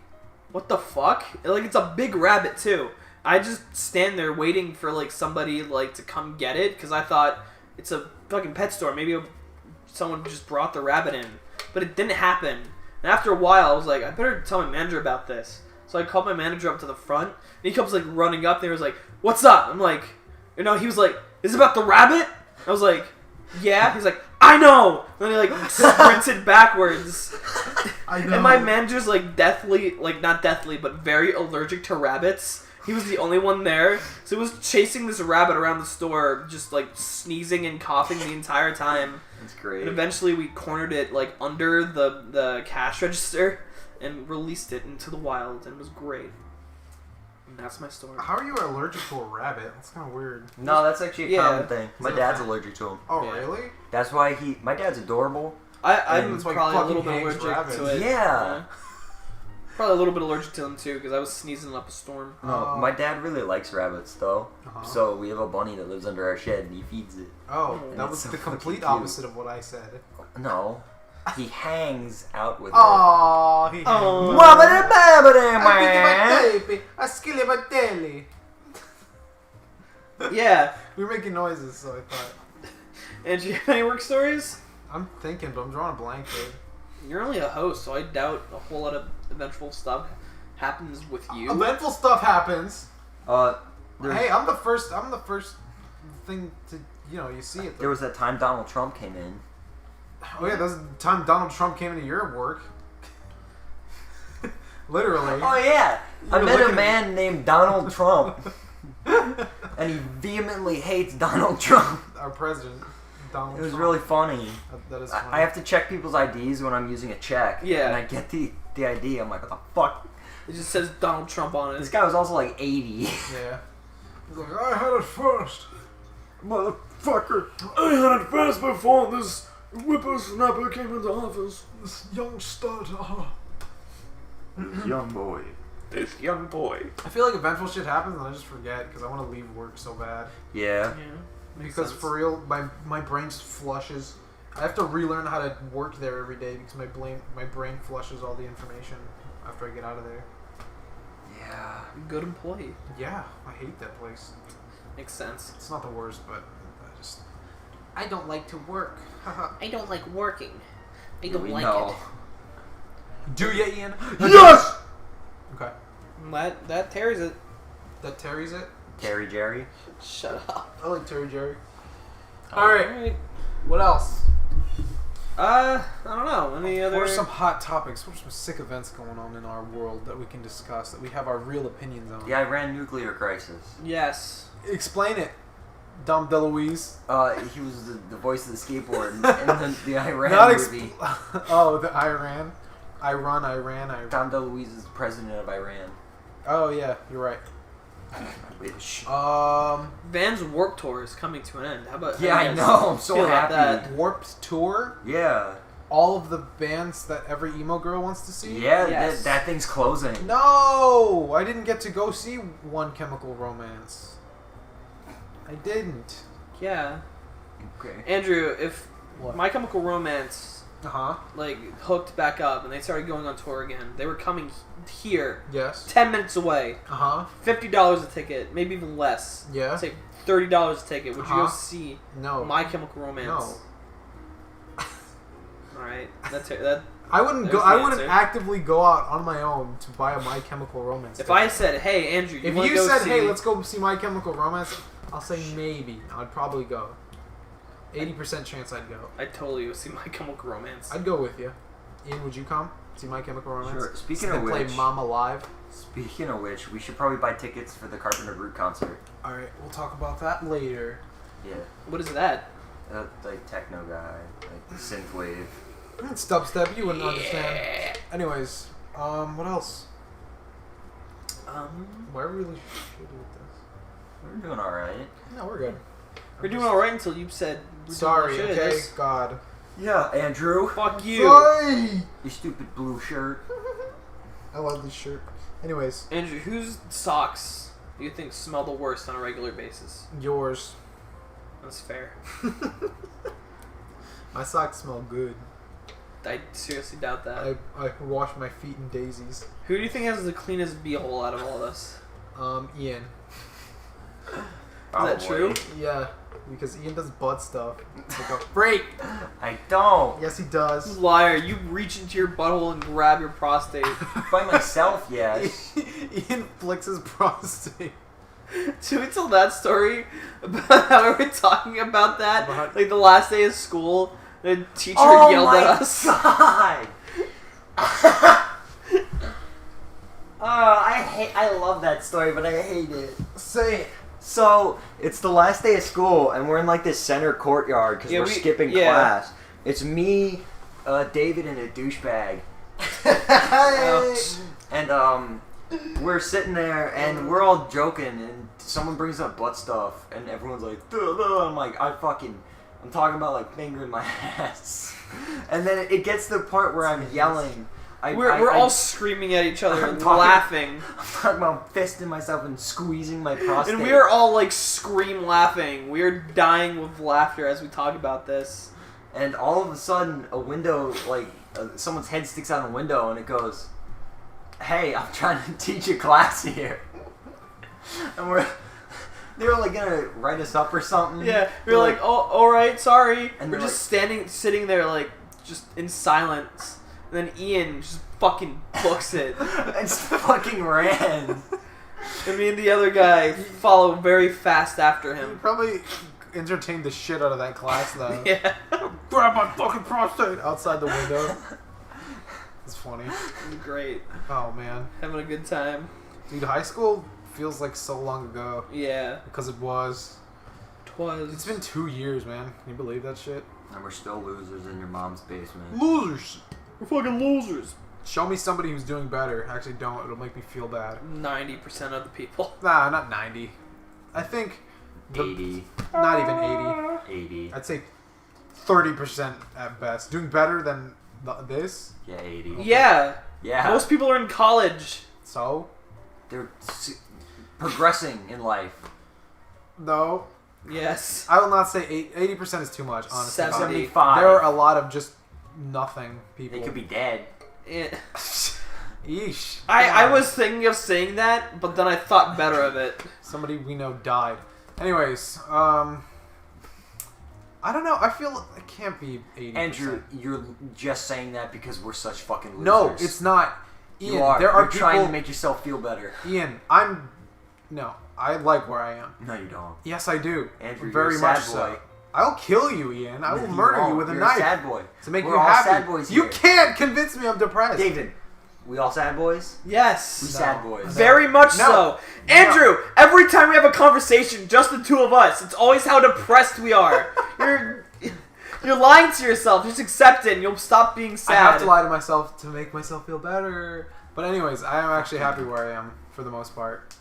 what the fuck? And, like, it's a big rabbit, too. I just stand there waiting for, like, somebody, like, to come get it. Because I thought, it's a fucking pet store. Maybe someone just brought the rabbit in. But it didn't happen. And after a while, I was like, I better tell my manager about this. So I called my manager up to the front. And he comes, like, running up there. He was like, what's up? I'm like, you know, he was like, is it about the rabbit? I was like, yeah. He's like, I know. And then he like sprinted backwards. I know. And my manager's like deathly, like not deathly, but very allergic to rabbits. He was the only one there, so he was chasing this rabbit around the store, just like sneezing and coughing the entire time. That's great. And eventually we cornered it like under the cash register and released it into the wild, and it was great. And that's my story. How are you allergic to a rabbit? That's kind of weird. No, that's actually a Yeah. common thing. My that dad's okay? allergic to him. Oh, Yeah. really? That's why my dad's adorable. I'm That's why probably a little fucking bit hangs allergic rabbits. to it. Yeah. Probably a little bit allergic to them too, because I was sneezing up a storm. No, my dad really likes rabbits though. Uh-huh. So we have a bunny that lives under our shed and he feeds it. Oh, And that it's was so the complete fucking cute. opposite of what I said. No, he hangs out with it. Oh, he Oh. I skill my daily. Yeah. We were making noises, so I thought. And do you have any work stories? I'm thinking, but I'm drawing a blank. Dude. You're only a host, so I doubt a whole lot of eventful stuff happens with you. Eventful stuff happens. There's- Hey, I'm the first thing to you see it. There was that time Donald Trump came in. Oh yeah, that's the time Donald Trump came into your work. Literally. Oh yeah, I You're met a looking- man named Donald Trump, and he vehemently hates Donald Trump. Our president, Donald It was Trump. really funny. That is funny. I have to check people's IDs when I'm using a check. Yeah. And I get the ID. I'm like, what the fuck? It just says Donald Trump on This it. guy was also like 80. Yeah. He's like, I had it first. Motherfucker. I had it first before this whippersnapper came into office. This young stud. Young boy. This young boy. I feel like eventful shit happens and I just forget because I want to leave work so bad. Yeah. Yeah. Makes Because sense. for real, my brain just flushes. I have to relearn how to work there every day because my brain flushes all the information after I get out of there. Yeah. Good employee. Yeah, I hate that place. Makes sense. It's not the worst, but I don't like to work. I don't like working. I We know. Do ya, Ian? Yes! Okay. That tears it. That Terry's it? Terry Jerry. Shut up. I like Terry Jerry. Alright. What else? I don't know. Any other? What are some hot topics? What are some sick events going on in our world that we can discuss, that we have our real opinions on? The Iran nuclear crisis. Yes. Explain it, Dom DeLuise. He was the voice of the skateboard in the Iran Not movie. Oh, the Iran. Iran. Tom DeLuise is the president of Iran. Oh, yeah, you're right. Bitch. Van's Warped Tour is coming to an end. How about? Yeah, how I you guys know. I'm so feel about happy. that? Warped Tour. Yeah. All of the bands that every emo girl wants to see. Yeah, Yes. that thing's closing. No, I didn't get to go see One Chemical Romance. I didn't. Yeah. Okay. Andrew, if What? My Chemical Romance Uh-huh. hooked back up and they started going on tour again, they were coming here, Yes. 10 minutes away, Uh-huh. $50 a ticket, maybe even less. Yeah. Say $30 a ticket. Would you go Uh-huh. see No. My Chemical Romance? No. All right, that. I wouldn't There's go. I the wouldn't answer. actively go out on my own to buy a My Chemical Romance. If ticket. I said, "Hey, Andrew, if wanna you go said, see... "Hey, let's go see My Chemical Romance," I'll say maybe. I'd probably go. 80% chance I'd go. I'd totally go see My Chemical Romance. I'd go with you. Ian, would you come see My Chemical Romance? Sure. Speaking They of play which, Mama live. we should probably buy tickets for the Carpenter Brute concert. All right, we'll talk about that later. Yeah. What is that? Like techno guy, like the synthwave. It's dubstep. You wouldn't understand. Anyways, what else? Why are we really shitty with this? We're doing all right. No, we're good. We're doing all right until you said. we're Sorry. doing shit. Okay. This- God. Yeah, Andrew. Fuck you, Sorry. You stupid blue shirt. I love this shirt. Anyways, Andrew. Whose socks do you think smell the worst on a regular basis? yours. That's fair. My socks smell good. I seriously doubt that. I wash my feet in daisies. Who do you think has the cleanest beehole out of all of us? Ian. Is that true? Yeah, because Ian does butt stuff. Like a freak. I don't. Yes, he does. Liar! You reach into your butthole and grab your prostate. By myself, yes. Ian flicks his prostate. Should we tell that story about how we were talking about that? About- Like the last day of school, the teacher Oh yelled my at us. God. I love that story, but I hate it. Say it. So, it's the last day of school, and we're in like this center courtyard because Yeah, we're we- skipping yeah. class. It's me, David, and a douchebag. Ouch. And we're sitting there, and we're all joking, and someone brings up butt stuff, and everyone's like, duh, duh. I'm like, I'm talking about like fingering my ass. And then it gets to the part where I'm yelling, We're all screaming at each other and talking- laughing. I'm talking about fisting myself and squeezing my prostate. And we are all like scream laughing. We are dying with laughter as we talk about this. And all of a sudden, a window, like, someone's head sticks out a window and it goes, "Hey, I'm trying to teach a class here." And they were like gonna write us up or something. Yeah, we were like, "Oh, all right, sorry." And we're they're just sitting there like, just in silence. And then Ian just fucking books it. And just fucking ran. And me and the other guy follow very fast after You him. probably entertained the shit out of that class, though. Yeah. Grab my fucking prostate outside the window. It's funny. Great. Oh, man. Having a good time. Dude, high school feels like so long ago. Yeah. Because it was. Twas. It's been 2 years, man. Can you believe that shit? And we're still losers in your mom's basement. Losers! We're fucking losers. Show me somebody who's doing better. Actually, don't. It'll make me feel bad. 90% of the people. Nah, not 90. I think... 80. Not even 80. 80. I'd say 30% at best. Doing better than this? Yeah, 80. Yeah. Yeah. Most people are in college. So? They're progressing in life. No. Yes. I will not say 80% is too much, honestly. 75. There are a lot of just nothing people. They could be dead. Yeah. Yeesh. I was thinking of saying that, but then I thought better of it. Somebody we know died. Anyways, I don't know. I feel it can't be 80%. Andrew, you're just saying that because we're such fucking losers. No, it's not. Ian, You are. there are You're people. trying to make yourself feel better. Ian, no. I like where I am. No, you don't. Yes, I do. Andrew, very you're a sad much boy. so. I'll kill you, Ian. I will murder you won't. with a You're knife a sad boy. to make We're you all happy. sad boys You here. can't convince me I'm depressed. David, we all sad boys? We Yes. sad boys. Very much No. so. Andrew, every time we have a conversation, just the two of us, it's always how depressed we are. You're lying to yourself. Just accept it and you'll stop being sad. I have to lie to myself to make myself feel better. But anyways, I am actually happy where I am for the most part.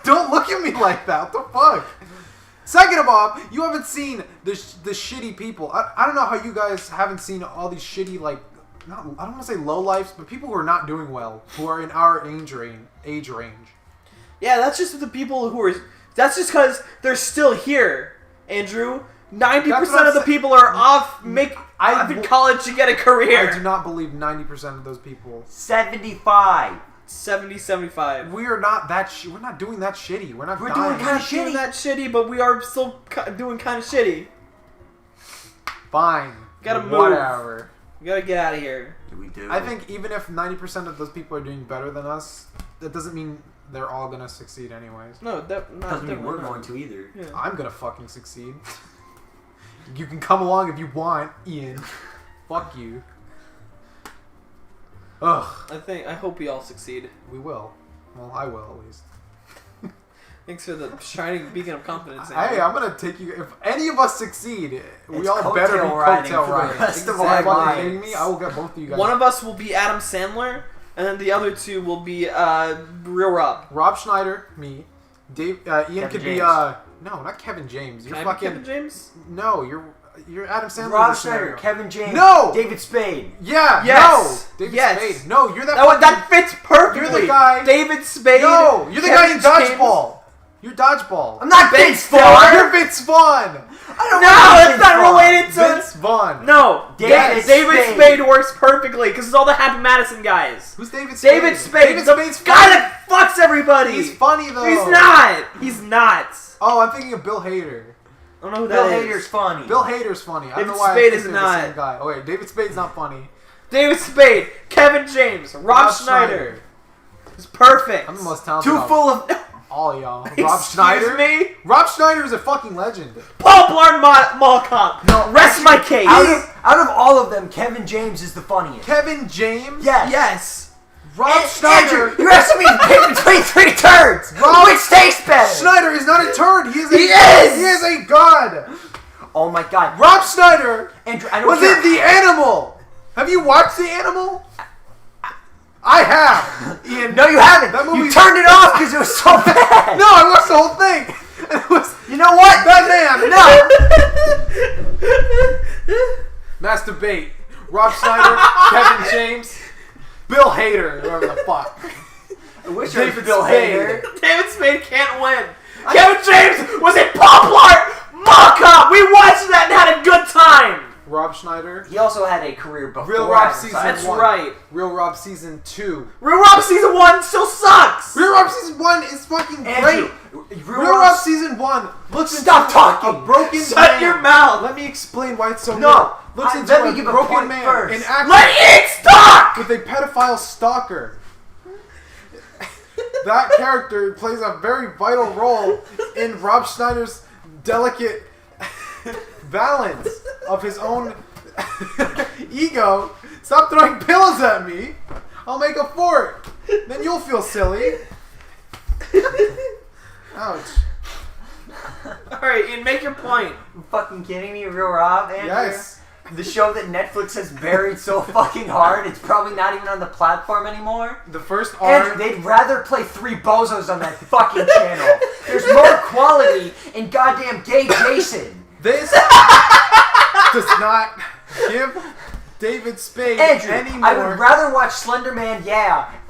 Don't look at me like that. What the fuck? Second of all, you haven't seen the shitty people. I don't know how you guys haven't seen all these shitty, like, I don't want to say low lifes, but people who are not doing well, who are in our age range. Yeah, that's just the people who are... That's just because they're still here, Andrew. 90% of the people are off in college to get a career. I do not believe 90% of those people. 75. 70, 75. We are not that. We're not doing that shitty. We're not. We're dying. doing kinda Not doing that shitty, but we are still doing kind of shitty. Fine. Gotta move. Whatever. We gotta get out of here. We do. I think even if 90% of those people are doing better than us, that doesn't mean they're all gonna succeed anyways. No, doesn't mean we're going to either. Yeah. I'm gonna fucking succeed. You can come along if you want, Ian. Fuck you. Ugh. I hope we all succeed. We will. Well, I will at least. Thanks for the shining beacon of confidence. Hey, Andrew. I'm gonna take you. If any of us succeed, we It's all better be coattail riding coattail for the riding. rest of Are our you fucking lives. kidding me? I will get both of you guys. One of us will be Adam Sandler, and then the other two will be Real Rob. Rob Schneider, me. Dave, Ian Kevin could James. be no, not Kevin James. You're Can I be fucking Kevin James? no. You're Adam Sandler. Rob this Schneider, scenario. Kevin James, No! David Spade. Yeah. Yes. No. David Yes. Spade. No, you're that. That fits perfectly. You're the guy- David Spade. No, you're the Kevin guy in James. dodgeball. You're dodgeball. I'm not Vince Vince Vaughn. Vaughn. You're Vince Vaughn. I don't No, want that's Vince not Vaughn. related to. Vince Vaughn. No, David David Spade. Spade works perfectly because it's all the Happy Madison guys. Who's David Spade? David Spade, David the Spade's guy funny. that fucks everybody. He's funny though. He's not. He's not. Oh, I'm thinking of Bill Hader. I don't know who Bill that is. Hader's funny. Bill Hader's funny. I don't David know why Spade I think is they're not. the same guy. Oh wait, David Spade's not funny. David Spade, Kevin James, Rob Schneider. It's perfect. I'm the most talented. Too of full of. all y'all. Rob Excuse Schneider. me? Rob Schneider is a fucking legend. Paul Blart Mall Cop. No, Rest my case. Out of all of them, Kevin James is the funniest. Kevin James. Yes. Yes. Rob Schneider. Andrew, you're asking me to pick between three turds. Rob Which tastes better? Schneider is not a turd. He is. He is! He is a god. Oh my God. Rob Schneider Andrew, I don't was care. in The Animal. Have you watched The Animal? I have. Ian. No, you haven't. That movie- You turned it off because it was so bad. No, I watched the whole thing. And it was You know what? that man. No. Masturbate. Rob Schneider, Kevin James, Bill Hader, whoever the fuck. I wish it was David Bill Spade. Hader. David Spade can't win. Kevin James was a pop art mock-up. We watched that and had a good time. Rob Schneider. He also had a career before. Real Rob Adam season Sandler. That's 1. right. Real Rob season 2. Real Rob season 1 still sucks. Real Rob season 1 is fucking Andrew, great. Real Real Rob season 1 looks Stop into talking. a broken Shut man. your mouth. Let me explain why it's so No. good. Looks into Let me a give a broken point man, first. an actor Let it talk. with a pedophile stalker. That character plays a very vital role in Rob Schneider's delicate balance of his own ego. Stop throwing pillows at me. I'll make a fort. Then you'll feel silly. Ouch. Alright, Ian, make your point. You fucking kidding me, Real Rob? Andrew? Yes. The show that Netflix has buried so fucking hard, it's probably not even on the platform anymore. The first Andrew, arc. they'd rather play Three Bozos on that fucking channel. There's more quality in goddamn Gay Jason. This does not give David Spade Andrew, anymore. I would rather watch Slender Man,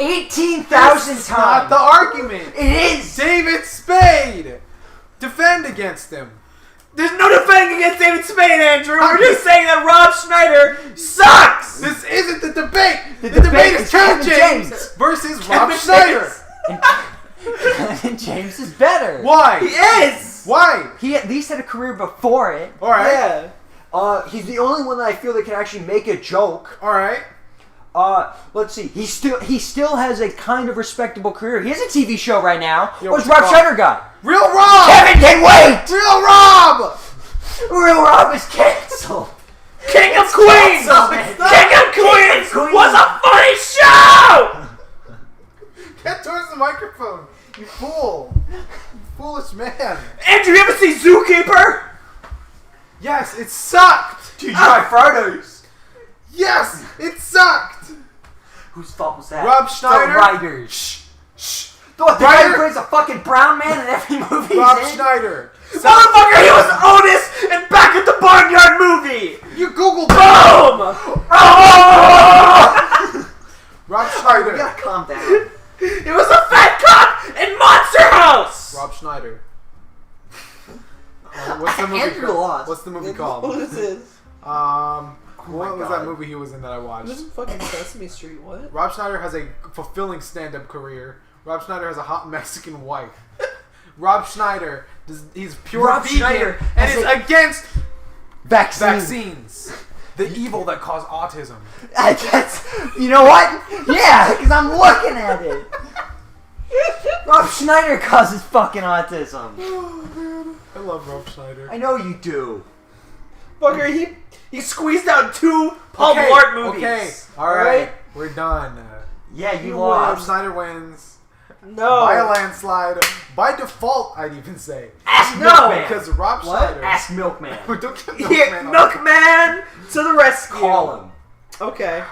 18,000 That's times. not the argument. It is. David Spade. Defend against him. There's no defending against David Spade, Andrew. We're just saying that Rob Schneider sucks. This isn't the debate. The debate debate is is Kevin Kevin James versus Rob Kevin Schneider. And James is better. He Why? is. Why? He at least had a career before it. All right. Yeah. He's the only one that I feel that can actually make a joke. All right. Let's see. He still has a kind of respectable career. He has a TV show right now. Yo, What's what's Rob it Schneider got? Real Rob. Kevin can wait. Real Rob. Real Rob is canceled. King of Queens. canceled, man. King of Queens Queens. was a funny show. Get towards the microphone. You fool. You foolish man. Andrew, you ever see Zookeeper? Yes, it sucked. TGI Fridays. Yes, it sucked. Whose fault was that? Rob Schneider? The writers. Shh. What, the guy Writer? who plays a fucking brown man in every movie Rob he's in? Schneider. Motherfucker, he was Otis in Back at the Barnyard movie. You Googled Boom. Oh! Rob You Schneider. gotta calm down. It was a fat cop in Monster House. Rob Schneider. What's the movie Andrew called? lost. What's the movie What called? is this? What was God. that movie he was in that I watched? This is fucking Sesame Street. What? Rob Schneider has a fulfilling stand-up career. Rob Schneider has a hot Mexican wife. Rob Schneider, he's pure Rob vegan Schneider and has is a- against Vaccines. vaccines. The evil that cause autism. You know what? Yeah, because I'm looking at it. Rob Schneider causes fucking autism. Oh, man. I love Rob Schneider. I know you do. Fucker, he squeezed out 2 Paul Blart movies. Okay, alright. We're done. Yeah, you Rob lost. Schneider wins. No. By a landslide. By default, I'd even say. Ask No. Milkman. Because Rob What? Schneider... Ask Milkman. Don't get Here, Milkman on. Milkman to the rescue. Call him. Okay.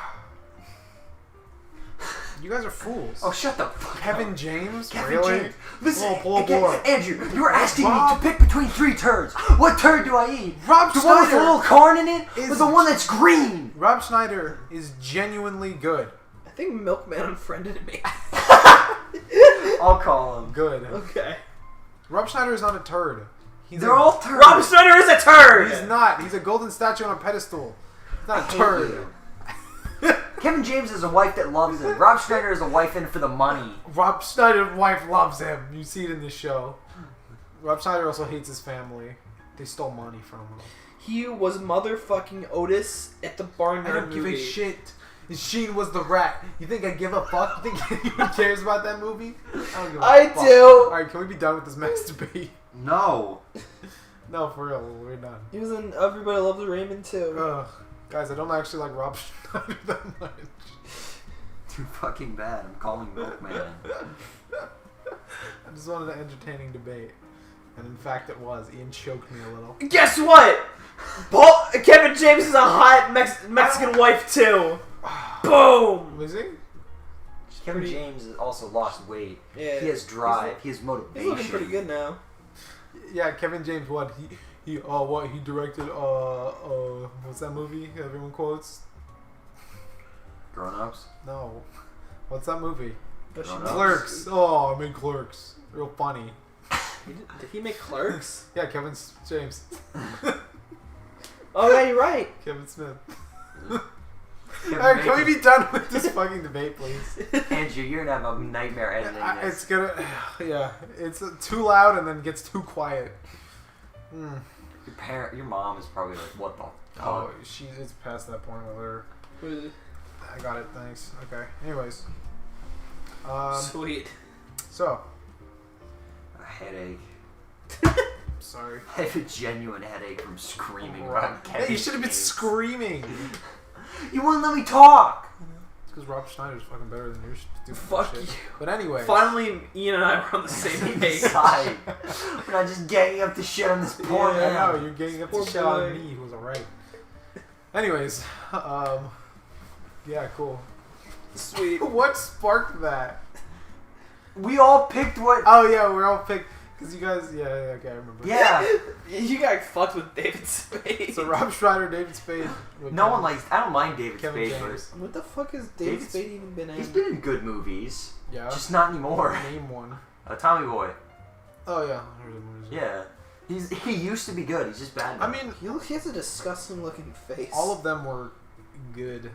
You guys are fools. Oh, shut the fuck Kevin up. James? Kevin Really? James. Listen, Pull again, aboard. Andrew, you were asking Rob- me to pick between 3 turds. What turd do I eat? Rob The one with a Schneider little corn in it, is- or the one that's green? Rob Schneider is genuinely good. I think Milkman unfriended me. I'll call him. Good. Okay. Rob Schneider is not a turd. They're all turds. Rob Schneider is a turd. He's not. He's a golden statue on a pedestal. He's not a hate turd. you. Kevin James is a wife that loves him. Rob Schneider is a wife in for the money. Rob Schneider's wife loves him. You see it in this show. Rob Schneider also hates his family. They stole money from him. He was motherfucking Otis at the I Barnyard don't give movie. a shit. Sheen was the rat. You think I give a fuck? You think anyone cares about that movie? I don't give a I fuck. do. Alright, can we be done with this mass debate? No. No, for real. We're done. He was in Everybody Loves Raymond too. Ugh. Guys, I don't actually like Rob Schneider that much. Too fucking bad. I'm calling Milkman. I just wanted an entertaining debate. And in fact it was. Ian choked me a little. Guess what? Kevin James is a hot Mexican wife too. Boom. Was he? Kevin James has also lost weight. Yeah. He has drive. He has motivation. He's looking pretty good now. Yeah, Kevin James, what? He directed, what's that movie everyone quotes? Grown Ups. No. What's that movie? Grown Ups. Clerks. Oh, I mean Clerks. Real funny. Did he make Clerks? Yeah, Kevin James. Oh yeah, you're right. Kevin Smith. Kevin Alright, can we Bacon. be done with this fucking debate, please? Andrew, you're gonna have a nightmare editing this. It's gonna. Yeah, it's too loud and then gets too quiet. Mm. Your mom is probably like, what the Oh, fuck? it's past that point with her. I got it, thanks. Okay, anyways. Sweet. So, A headache. sorry. I have a genuine headache from screaming Right. about Kevin Hey, you should have been James. screaming. You wouldn't let me talk. It's because Rob Schneider's fucking better than your stupid Fuck shit. you. But anyway. Finally, Ian and I were on the same page. Side. We're not just ganging up to shit on this poor Yeah, man. I know, you're getting up Poor to shit on boy. me, who's alright. Anyways, yeah, cool. Sweet. What sparked that? We all picked what. Oh yeah, we're all picked because you guys. Yeah, okay, I remember. Yeah. You got fucked with David Spade. So Rob Schneider, David Spade. with No Kevin- one likes. I don't mind David Kevin Spade, James. What the fuck has David David Spade even been but in? he's been in good movies. Yeah. Just not anymore. Name one. Tommy Boy. Oh yeah. I heard him. Yeah. He used to be good. He's just bad now. I mean, He has a disgusting looking face. all of them were good.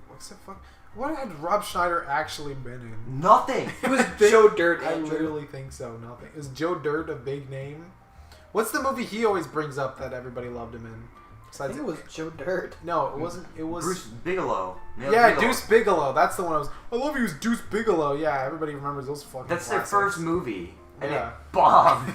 What's that fuck? What had Rob Schneider actually been in? nothing. He was Joe Dirt, I Andrew. literally think so. Nothing. Is Joe Dirt a big name? What's the movie he always brings up that everybody loved him in? I Besides, think it was Joe Dirt. no, it wasn't. It was. Bruce Bigelow. Neil Yeah, Bigelow. Deuce Bigelow. That's the one I was. I love you as Deuce Bigelow. Yeah, everybody remembers those fucking. That's their classics. first movie, and Yeah. it bombed.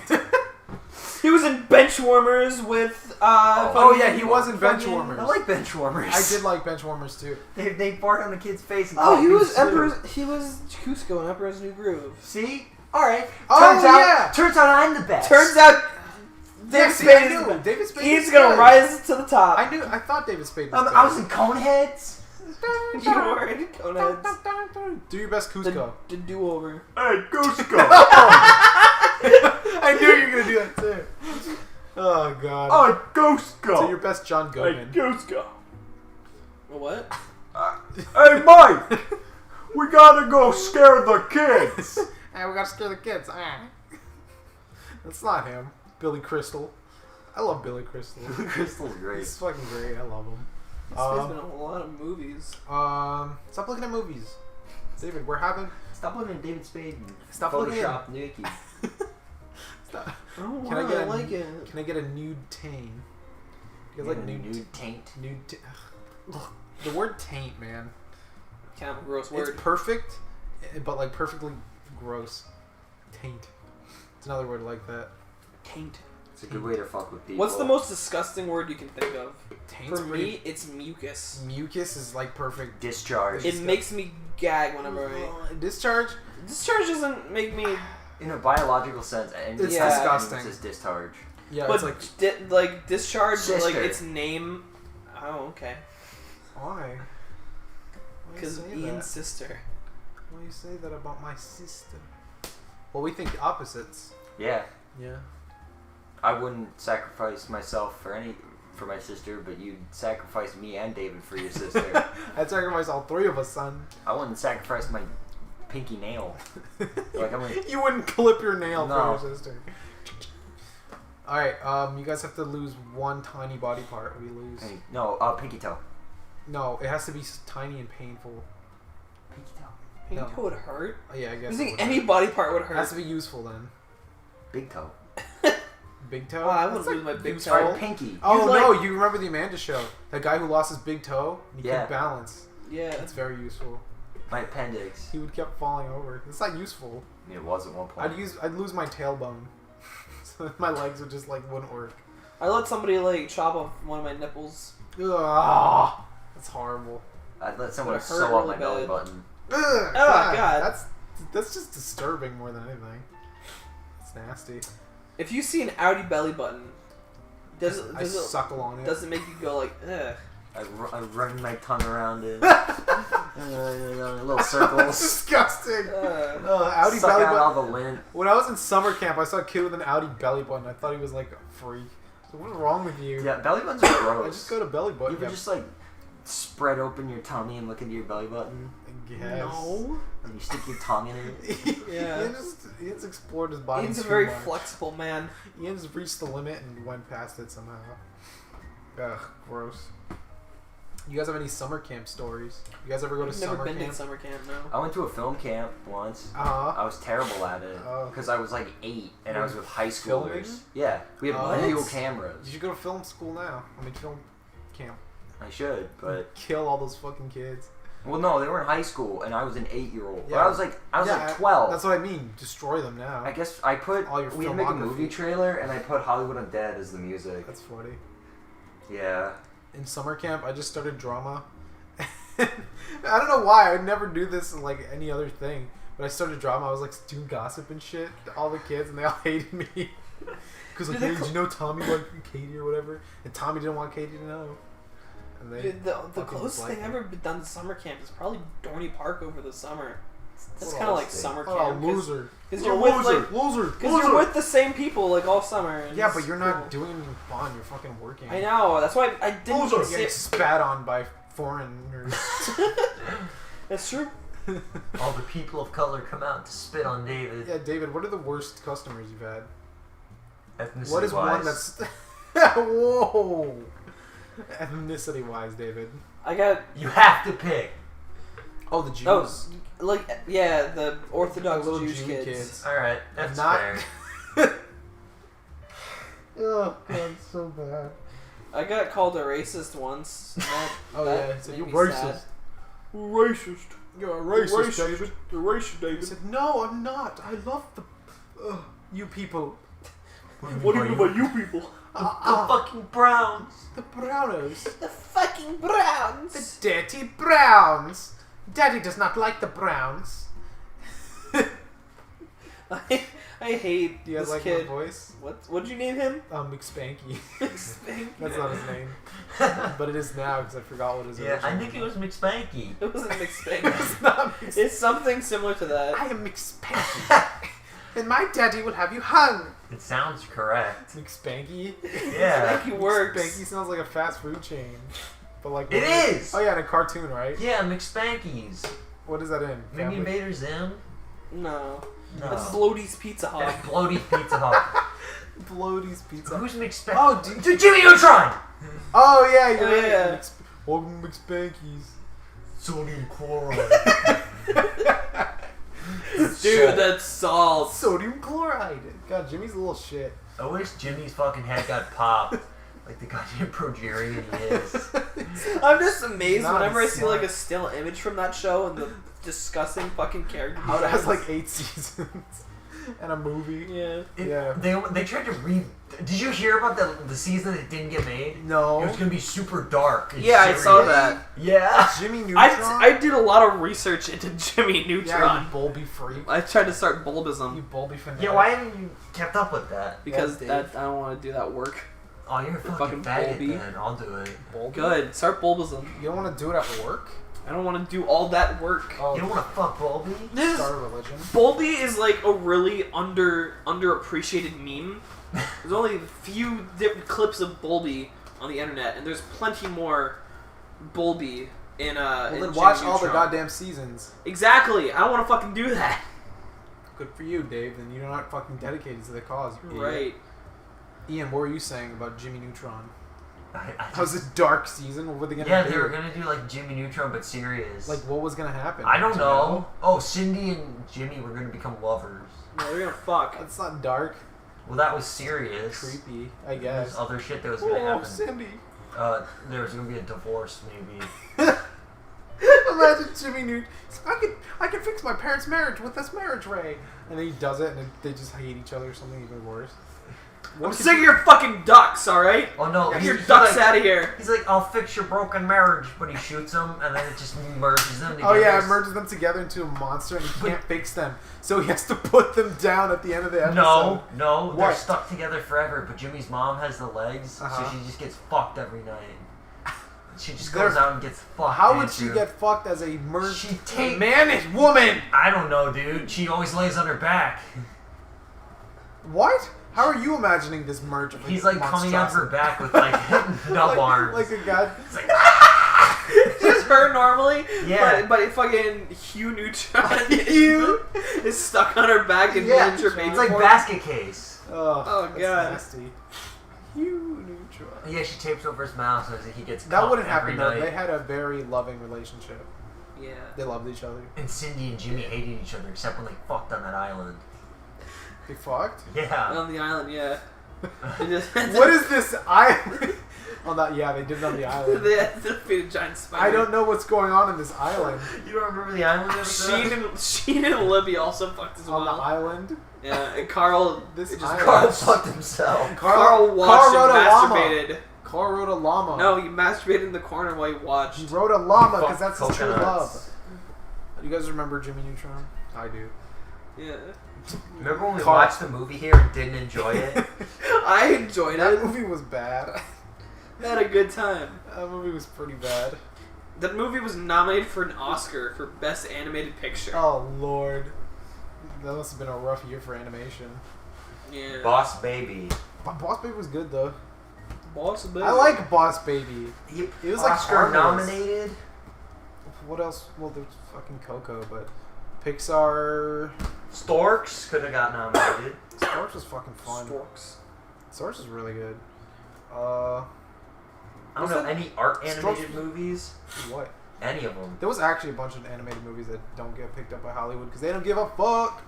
He was in Benchwarmers with. Oh yeah, he was in fucking- Benchwarmers. I like Benchwarmers. I did like Benchwarmers too. They bark on the kid's face. And Oh, call he him was Sliver. Emperor's. He was Cusco in Emperor's New Groove. See, all right. Oh, Turns yeah. out I'm the best. Turns out David see, I Spade knew. is. David Spade. He's was gonna good. rise to the top. I knew. I thought David Spade was. I was in Coneheads. You were in Coneheads. Do your best, Cusco. The do-over. Hey, Cusco. I knew you were gonna do that too. Oh god. Oh, Cusco. So your best John Goodman. Cusco. What? Hey, Mike. We gotta go scare the kids. Hey, we gotta scare the kids. That's not him. Billy Crystal. I love Billy Crystal. Crystal's great. He's fucking great. I love him. This has been in a lot of movies. Stop looking at movies. David, we're having. Stop looking at David Spade and Stop looking at. Photoshop Nikki. Stop. Oh, Can I get a like it. Can I get a nude tane? You guys like nude taint. nude? The word taint, man. Kind of a gross word. It's perfect, but like perfectly gross. Taint. It's another word like that. Taint. It's a good way to fuck with people. What's the most disgusting word you can think of? Taint's For pretty- me, it's mucus. mucus is like perfect. discharge? It makes me gag whenever I... Discharge. Discharge doesn't make me... In a biological sense, and It's Yeah. disgusting. It's discharge. Yeah, But it's like discharge, Sister. like its name... Oh, okay. why? Because Ian's sister. Why do you say that about my sister? Well, we think opposites. Yeah, Yeah. I wouldn't sacrifice myself for my sister, but you'd sacrifice me and David for your sister. I'd sacrifice all three of us, son. I wouldn't sacrifice my pinky nail. Like I'm like, You wouldn't clip your nail No. for your sister. All right, you guys have to lose one tiny body part. We lose. hey, no, pinky toe. No, it has to be tiny and painful. Pinky toe. Pink No. toe would hurt? Oh, yeah, I guess. You it think would any hurt. body part would It has hurt? to be useful then. Big toe. Big toe. Oh, I That's, wouldn't lose my big useful. toe. Alright, pinky. Oh You no! like- You remember the Amanda show? That guy who lost his big toe and he Yeah. couldn't balance. Yeah. That's very useful. My appendix. He would kept falling over. It's not useful. It was at one point. I'd lose my tailbone. So my legs would just like wouldn't work. I let somebody like chop off one of my nipples. Ugh, that's horrible. I'd let someone Would've hurt sew up really my belly bad. button. Ugh, Oh, God. That's just disturbing more than anything. It's nasty. If you see an Audi belly button, does I it suckle on it. does it make you go like ugh? I run my tongue around it. Little circles. Disgusting. Audi Suck belly out button. all the lint. When I was in summer camp, I saw a kid with an Audi belly button. I thought he was like a freak. So what's wrong with you? Yeah, belly buttons are I gross. just go to belly You button. ever just like spread open your tummy and look into your belly button? Yes. No. And you stick your tongue in it? Yeah. Ian's explored his body. Ian's a too very much. flexible man. Ian's reached the limit and went past it somehow. Ugh, gross. You guys have any summer camp stories? You guys ever go to I've summer never been camp? to summer camp, no. I went to a film camp once. Uh-huh. I was terrible at it Oh. because I was like 8 and I was with high Filming? schoolers. Yeah, we had What? real You cameras. should go to film school now. I mean, film camp. I should, but Kill all those fucking kids. well, no, they were in high school and I was an 8-year-old. But Yeah. I was like 12. That's what I mean. Destroy them now. I guess I put All your we had to make a filmography. movie trailer and I put Hollywood Undead as the music. That's funny. Yeah. In summer camp, I just started drama. I don't know why. I would never do this in like any other thing. But I started drama. I was like doing gossip and shit to all the kids, and they all hated me. Because like, Dude, hey, did you know Tommy liked Katie or whatever? And Tommy didn't want Katie to know. And they Dude, the fucking closest disliked thing me. I've ever been done to summer camp is probably Dorney Park over the summer. That's What kind of else, like dude? summer Oh, camp. loser. Because you're with like, loser. because you're with the same people like all summer. and Yeah, it's but you're cool. not doing anything fun. You're fucking working. I know. That's why I didn't Loser. even Getting sit. spat on by foreigners. That's true. All the people of color come out to spit on David. Yeah, David, what are the worst customers you've had? Ethnicity What is wise. one that's... Whoa! Ethnicity-wise, David. I got You have to pick. Oh, the Jews. oh like yeah the Orthodox The little Jewish Jew kids. All right, that's Not- fair. Oh, God, it's so bad. I got called a racist once. and that- Oh, that yeah, so made you're me racist. sad. Racist. You're a Racist, David. You're racist, He David. said, no, I'm not. I love the... you people. What do you mean by you people? The fucking Browns. The Browners. The fucking Browns. The dirty Browns. Daddy does not like the Browns. I hate Do you guys this like kid. my voice? What'd you name him? McSpanky. Spanky. That's not his name. But it is now because I forgot what his Yeah, I original think it name was McSpanky. It wasn't McSpanky. It's not Mc- It's something similar to that. I am McSpanky. And my daddy will have you hung. It sounds correct. McSpanky? Yeah. Spanky works. McSpanky sounds like a fast food chain. But like It what is! Oh yeah, in a cartoon, right? Yeah, McSpankies. What is that in? Maybe Family? Invader Zim? No. No. That's Floaty's Pizza Hut. That's Bloaty's Pizza Hut. Bloaty's Pizza. Who's McSpanky? Oh, dude. To Jimmy Neutron! Oh yeah, you're Oh, right. yeah. Welcome to McSpanky's. Sodium chloride. Dude, that's salt. Sodium chloride. God, Jimmy's a little shit. I wish Jimmy's fucking head got popped. Like the goddamn progerian he is. I'm just amazed Not whenever I see smart. like a still image from that show and the disgusting fucking character. How it has designs. like 8 seasons and a movie. Yeah. Yeah. They tried to Did you hear about the season that didn't get made? It No. was gonna be super dark. and Yeah, I saw serious. that. Yeah. Jimmy Neutron. I did a lot of research into Jimmy Yeah, Neutron. you bulby freak. I tried to start You bulbism bulby fanatic. Yeah, why haven't you kept up with that? because Dave. that I don't want to do that work. Oh, you're a fucking fucking faggot Bulby. then. I'll do it. Bulby? Good. Start bulbism. You don't want to do it at work? I don't want to do all that work. Oh, You don't want to fuck Bulby? This start a religion. Bulby is like a really underappreciated meme. There's only a few different clips of Bulby on the internet, and there's plenty more Bulby in Well, in then Jimmy watch all the Neutron. goddamn seasons. Exactly. I don't want to fucking do that. Good for you, Dave. Then you're not fucking dedicated to the cause. You idiot. Right. Ian, what were you saying about Jimmy Neutron? I How's this dark season? What were they gonna yeah, do? they were gonna do like Jimmy Neutron but serious. Like, what was gonna happen? I don't Do you know. Oh, Cindy and Jimmy were gonna become lovers. No, they're gonna fuck. That's not dark. Well, that was serious. Creepy, I There's guess. other shit that was gonna Oh, happen. Cindy. There was gonna be a divorce, maybe. Imagine Jimmy Neutron. I can fix my parents' marriage with this marriage ray. And then he does it, and they just hate each other or something even worse. I'm sick of your fucking ducks, alright? Oh no, Get he's- your he's ducks like- out of here. He's like, I'll fix your broken marriage, but he shoots them, and then it just merges them Oh together. yeah, it merges them together into a monster, and he can't fix them. So he has to put them down at the end of the episode. No, they're What? stuck together forever, but Jimmy's mom has the legs, Uh-huh. so she just gets fucked every night. She just There's- goes out and gets fucked. How would she Andrew. get fucked as a merged She take- man and woman? I don't know, dude. She always lays on her back. What? How are you imagining this merge? Of He's like coming out her monstrosity? back with like nub arms. like a god. It's like, her normally. Yeah. But fucking Hugh Neutron is stuck on her back and Yeah, Neutron it's like basket case. Oh, that's God. nasty. Hugh Neutron. Yeah, she tapes over his mouth so that he gets That cucked wouldn't every happen though. night. They had a very loving relationship. Yeah. They loved each other. And Cindy and Jimmy hated each other except when they fucked on that island. They fucked? Yeah. On the island, yeah. They just, What is this island? Oh, that, yeah, they did it on the island. They had to defeat a giant spider. I don't know what's going on in this island. You don't remember the island episode? Sheen and Libby also fucked as well. On the island? Yeah, and Carl. This just island. Carl fucked himself. Carl watched Carl and rode a llama. masturbated. Carl rode a llama. No, he masturbated in the corner while he watched. He rode a llama because Fuck that's his true coconuts. love. You guys remember Jimmy Neutron? I do. Yeah. Remember when we Carl. watched the movie here and didn't enjoy it? I enjoyed That it. movie was bad. I had a good time. That movie was pretty bad. That movie was nominated for an Oscar for Best Animated Picture. Oh, Lord. That must have been a rough year for animation. Yeah. Boss Baby. But Boss Baby was good, though. Boss Baby. I like Boss Baby. It was like Oscar harmless. nominated. What else? Well, there's fucking Coco, but Pixar. Storks could have got nominated. Storks was fucking fun. Storks. Storks was really good. I don't Was know that- any art animated Storks- movies. What? Any of them. There was actually a bunch of animated movies that don't get picked up by Hollywood because they don't give a fuck.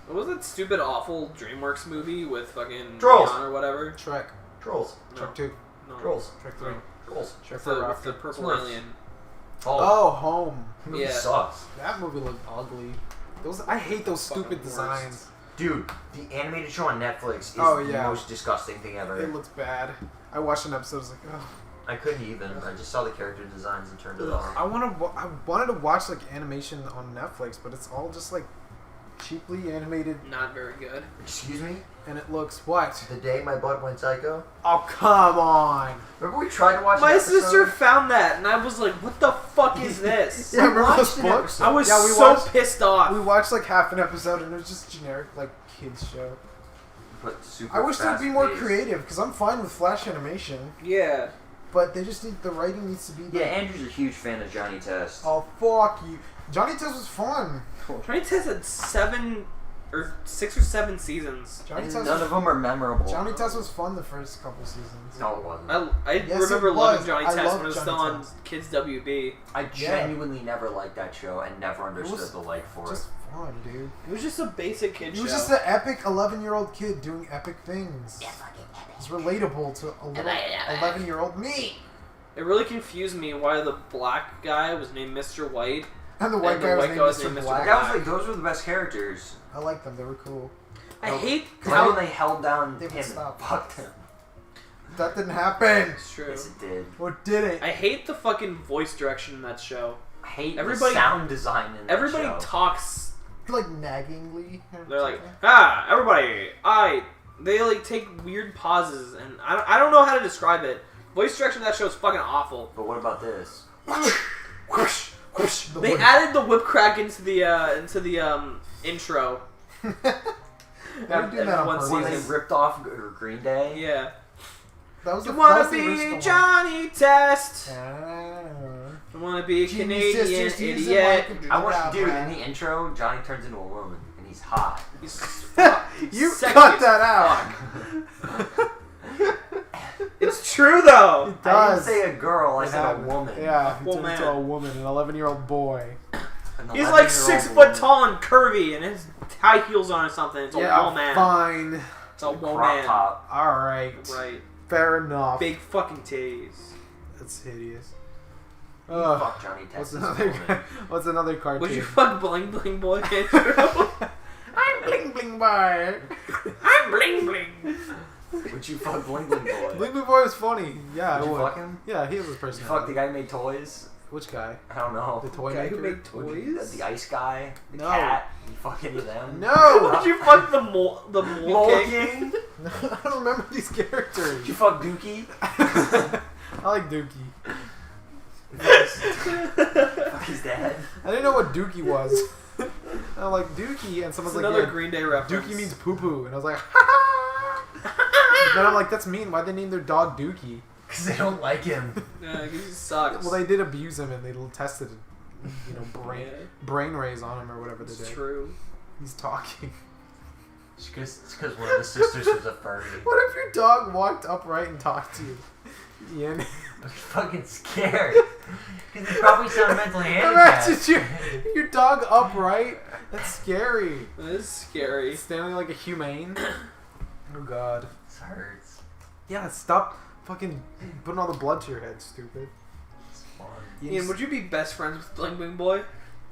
What was that stupid, awful DreamWorks movie with fucking Trolls. Leon or whatever? Trek. Trolls. No. Trek 2. No. Trolls. Trek 3. Trolls. Trek With 4 with the purple Smurfs. alien. Oh, Home. The movie Yeah. sucks. That movie looked ugly. I hate those Fucking stupid worst. designs. Dude, the animated show on Netflix is Oh, the yeah. most disgusting thing ever. It looks bad. I watched an episode. I was like, oh. I couldn't even. I just saw the character designs and turned it off. I wanted to watch like animation on Netflix, but it's all just like cheaply animated, Not very good. Excuse me? and it looks what? The day my butt went psycho? Oh, come on! Remember we tried to watch My an episode? sister found that, and I was like, "What the fuck is this?" Yeah, remember those watched an books? I was Yeah, we so watched- pissed off. We watched like half an episode, and it was just generic like kids show. But super I wish they'd be more fast-paced. creative because I'm fine with Flash animation, Yeah. but they just need the writing needs to be. Yeah, Like, Andrew's a huge fan of Johnny Test. oh fuck you! Johnny Test was fun. Johnny Test had 6 or 7 seasons. Johnny And Test. none of them are memorable. Johnny Test was fun the first couple seasons. No, it wasn't. I Yes, remember it loving was. Johnny I Test loved when it was Johnny still on Test. Kids WB. I genuinely never liked that show and never understood was the like for Just it. fun, dude. It was just a basic kid He show. was just an epic 11-year-old kid doing epic things. It's relatable to a little 11-year-old me. It really confused me why the black guy was named Mr. White. And the white And the guy was white named guy was Mr. named Mr. Black. That was like those were the best characters. I like them. They were cool. I hate How how they held down They would him stop. and fucked him. That didn't happen. It's true. Yes, it did. Or did it? I hate the fucking voice direction in that show. I hate Everybody- the sound design in that Everybody show. talks. Like naggingly. They're like, everybody, They like take weird pauses, and I don't know how to describe it. Voice direction in that show is fucking awful. But what about this? They added the whip crack into the intro. They're doing that on one purpose. When they season. ripped off Green Day? Yeah. That was You the, wanna that was the be original one. Johnny Test? Ah. You wanna be a Genius Canadian sisters using idiot? like- I want, dude, Yeah, in the intro, Johnny turns into a woman, and he's hot. He's You sexy cut as that out. fuck. It's true though. It I didn't does. say a girl, I It said a happened. woman. Yeah, he Woman. turned into a woman, an 11-year-old boy. An He's like 11-year-old 6 foot woman. tall and curvy, and his high heels on or something. It's a Yeah, woman. fine. It's a Crop woman. top. All right. Right. Fair enough. Big fucking titties. That's hideous. Fuck Johnny Test. What's as a another? woman. What's another cartoon? Would you fuck Bling Bling Boy, Andrew? I'm bling bling boy. I'm Bling Bling. Would you fuck Bling Bling Boy? Bling bling boy was funny. Yeah, Would I you would. fuck him? Yeah, he was his Would you fuck the personality. guy who made toys? Which guy? I don't know. The toy Guy maker. who made Would you- toys? the ice guy? The No. cat? You fuck any of them? No. Would you fuck the mole king? Mole King? I don't remember these Would characters. you fuck Dookie? I like Dookie. Fuck his dad? I didn't know what Dookie was. I'm like Dookie, and It's someone's like, another yeah, Green Day reference. Dookie means poo poo, and I was like, ha ha. Then I'm like, that's mean. Why'd they name their dog Dookie? Because they don't like him. Yeah, he sucks. Well, they did abuse him and they tested, Yeah. brain rays on him or whatever they It's did. true. He's talking. It's because one of the sisters was a furry. What if your dog walked upright and talked to you? Ian. I'm fucking scared. Because he probably sound mentally handicapped. Imagine your dog upright. That's scary. It is scary. Standing like a humane. Oh god. This hurts. Yeah, stop fucking putting all the blood to your head, stupid. It's fun. Ian, would you be best friends with Bling Bling Boy?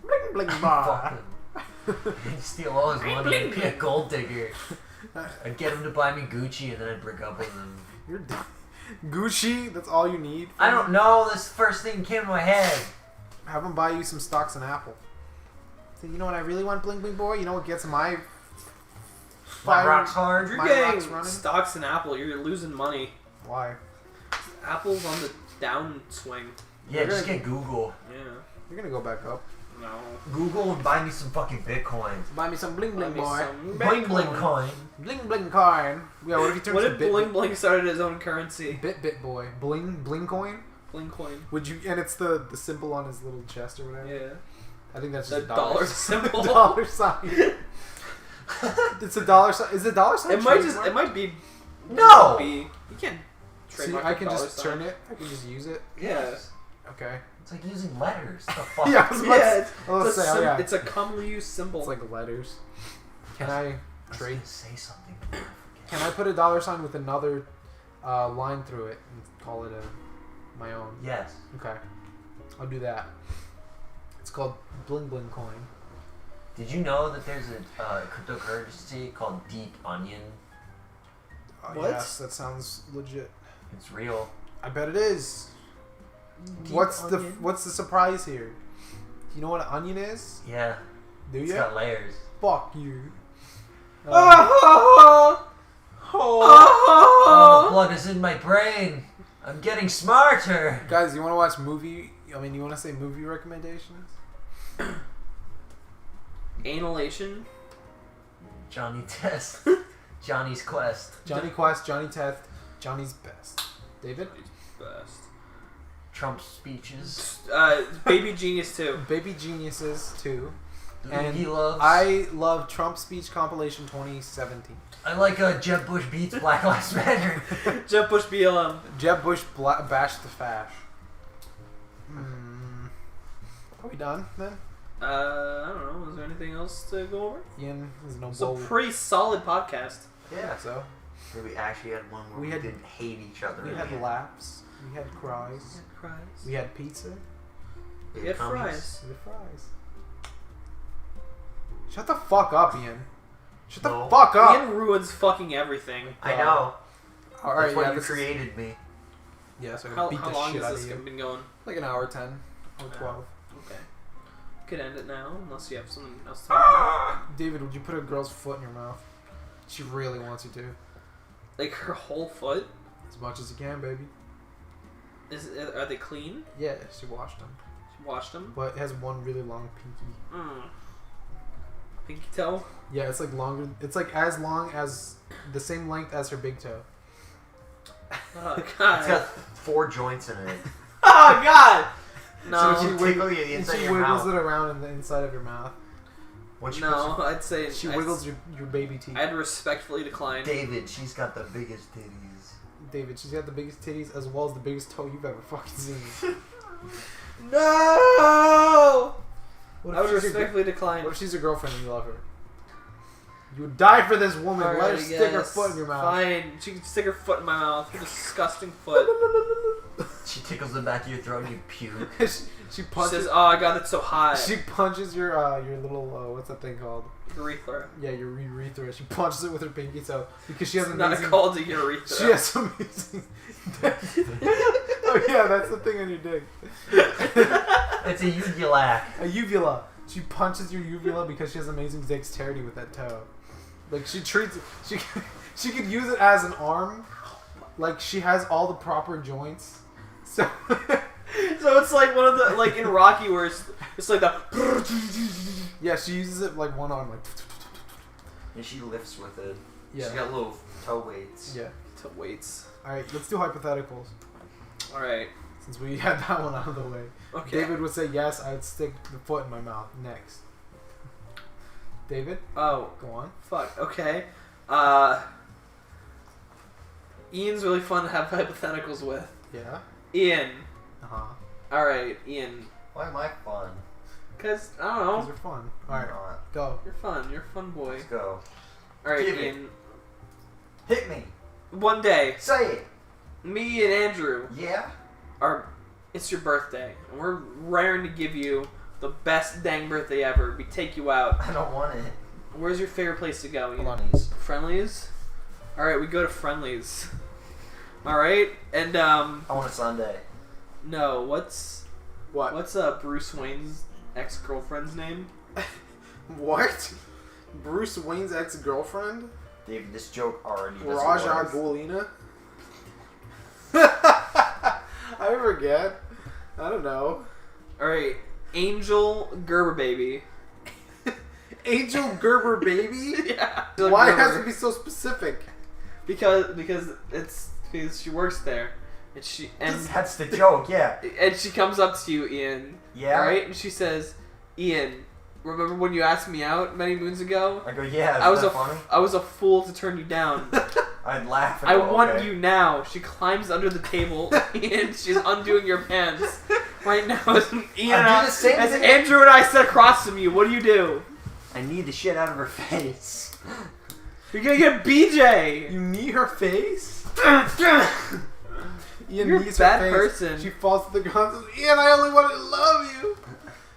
Bling bling Fuck bah. him. I'd steal all his money and be a gold digger. I'd get him to buy me Gucci and then I'd break up with him. You're Gucci, that's all you need? I don't know. This first thing came to my head. Have him buy you some stocks in Apple. So you know what I really want, Bling Bling Boy? You know what gets my My rocks If hard. you're My getting rock's running? stocks in Apple, you're losing money. Why? Apple's on the downswing. Yeah, just get Google. Yeah. You're gonna go back up. No. Google and buy me some fucking Bitcoin. Buy me some Bling Buy Bling me Boy. some Bling bling Bitcoin. coin. Bling Bling coin. Yeah, what if he turns What to if Bit Bling Bling started his own currency? Bit Boy? Bling coin? Bling coin. Would you? And it's the symbol on his little chest or whatever. Yeah. I think that's The just a dollar symbol. dollar sign. It's a dollar sign. Is it dollar sign? It might trademark? just. It might be. No! You can't. See, trademark I a can dollar just sign. turn it. I can just use it. Yeah. Okay. It's like using letters. The fuck? Yeah, I was about Yeah. to- I was It's a, say, oh, yeah. it's a commonly used symbol. It's like letters. Can I I was trade? gonna say something. but I forget. Can I put a dollar sign with another line through it and call it my own? Yes. Okay. I'll do that. It's called Bling Bling Coin. Did you know that there's a cryptocurrency called Deep Onion? What? Yes, that sounds legit. It's real. I bet it is. Deep What's onion? the surprise here? You know what an onion is? Yeah. Do It's you? got layers. Fuck you. Oh, Oh, the blood is in my brain. I'm getting smarter. Guys, you want to watch movie? I mean, you want to say movie recommendations? Analation. Johnny Test. Johnny's Quest. Johnny Quest, Johnny Test, Johnny's Best. David? Best. Trump speeches. Baby Genius 2. Baby Geniuses 2. And he loves. I love Trump Speech Compilation 2017. I like Jeb Bush beats Black Lives Matter. Jeb Bush BLM. Jeb Bush bashed the fash. Are we done then? I don't know. Is there anything else to go over? Ian, there's no It's a bowl. pretty solid podcast. Yeah, so Where we actually had one where We we, had- didn't hate each other. we in had the end. laughs, we had cries, Fries. we had pizza, We had Cummies. fries. we had fries. Shut the fuck up, Ian. Shut the No. fuck up. Ian ruins fucking everything. I know. All right, That's why yeah, you this is- created me. Yeah, so I'm How, gonna beat how the long shit out has of this you. been going? Like an hour 10 or 12. Okay. Could end it now, unless you have something else to talk about. David, would you put a girl's foot in your mouth? She really wants you to. Like her whole foot? As much as you can, baby. Are they clean? Yeah, she washed them. She washed them? But it has one really long pinky. Pinky toe? Yeah, it's like longer. It's like as long as the same length as her big toe. Oh It's god. got 4 joints in it. Oh god! So No. it can tickle you the And inside she of your wiggles mouth. it around in the inside of your mouth. Once you No, I'd say She wiggles your baby teeth. I'd respectfully put decline. David, she's got the biggest titties. David, she's got the biggest titties as well as the biggest toe you've ever fucking seen. No! What I would she's your, respectfully decline. what if she's your girlfriend and you love her? You would die for this woman. Let her Alright, stick her yes. foot in your mouth. Fine. She can stick her foot in my mouth. Her disgusting foot. She tickles the back of your throat and you puke. she She punches. says, "Oh, I got it so hot." She punches your little what's that thing called? Urethra. Yeah, your urethra. She punches it with her pinky toe because she has It's amazing. not called a urethra. She has amazing. Oh yeah, that's the thing on your dick. It's a uvulac. A uvula. She punches your uvula because she has amazing dexterity with that toe. Like she treats it, she could use it as an arm. Like she has all the proper joints. So So it's like one of the in Rocky where it's like the. yeah, she uses it like one arm, like And she lifts with it. yeah, She's got little toe weights. yeah. To weights. All right, let's do hypotheticals. All right. Since we had that one out of the way. Okay. David would say yes, I'd stick the foot in my mouth. Next. David, Oh, go on. fuck. Okay. Ian's really fun to have hypotheticals with. Yeah? Ian. Uh-huh. All right, Ian. Why am I fun? Cause I Those don't know. are fun. Alright, Not. go. You're fun. You're a fun boy. Let's go. All right, Give it. Ian. Hit me. One day, Say it. me and Andrew Yeah? it's your birthday, and we're raring to give you the best dang birthday ever. We take you out. I don't want it. Where's your favorite place to go? Ian? Hold on. Friendlies? Alright, we go to Friendlies. Alright? And I want a Sunday. no, what's What? Bruce Wayne's ex-girlfriend's name? What? Bruce Wayne's ex-girlfriend? David, this joke already doesn't Raja work. Golina? I forget. I don't know. Alright, Angel Gerber Baby. Angel Gerber baby? Yeah. Why Gerber. has it to be so specific? Because she works there. And That's the joke, yeah. she comes up to you, Ian. Yeah? Alright? And she says, Ian, remember when you asked me out many moons ago? I go, yeah, is I was that a funny? I was a fool to turn you down. I'd laugh and I go, want okay. you now. She climbs under the table and she's undoing your pants. Right now, as Ian I do the same as thing. Andrew and I sit across from you, what do you do? I need the shit out of her face. You're gonna get BJ. You knee her face? Ian You're a knees bad her face. person. She falls to the ground and says, Ian, I only wanted to love you.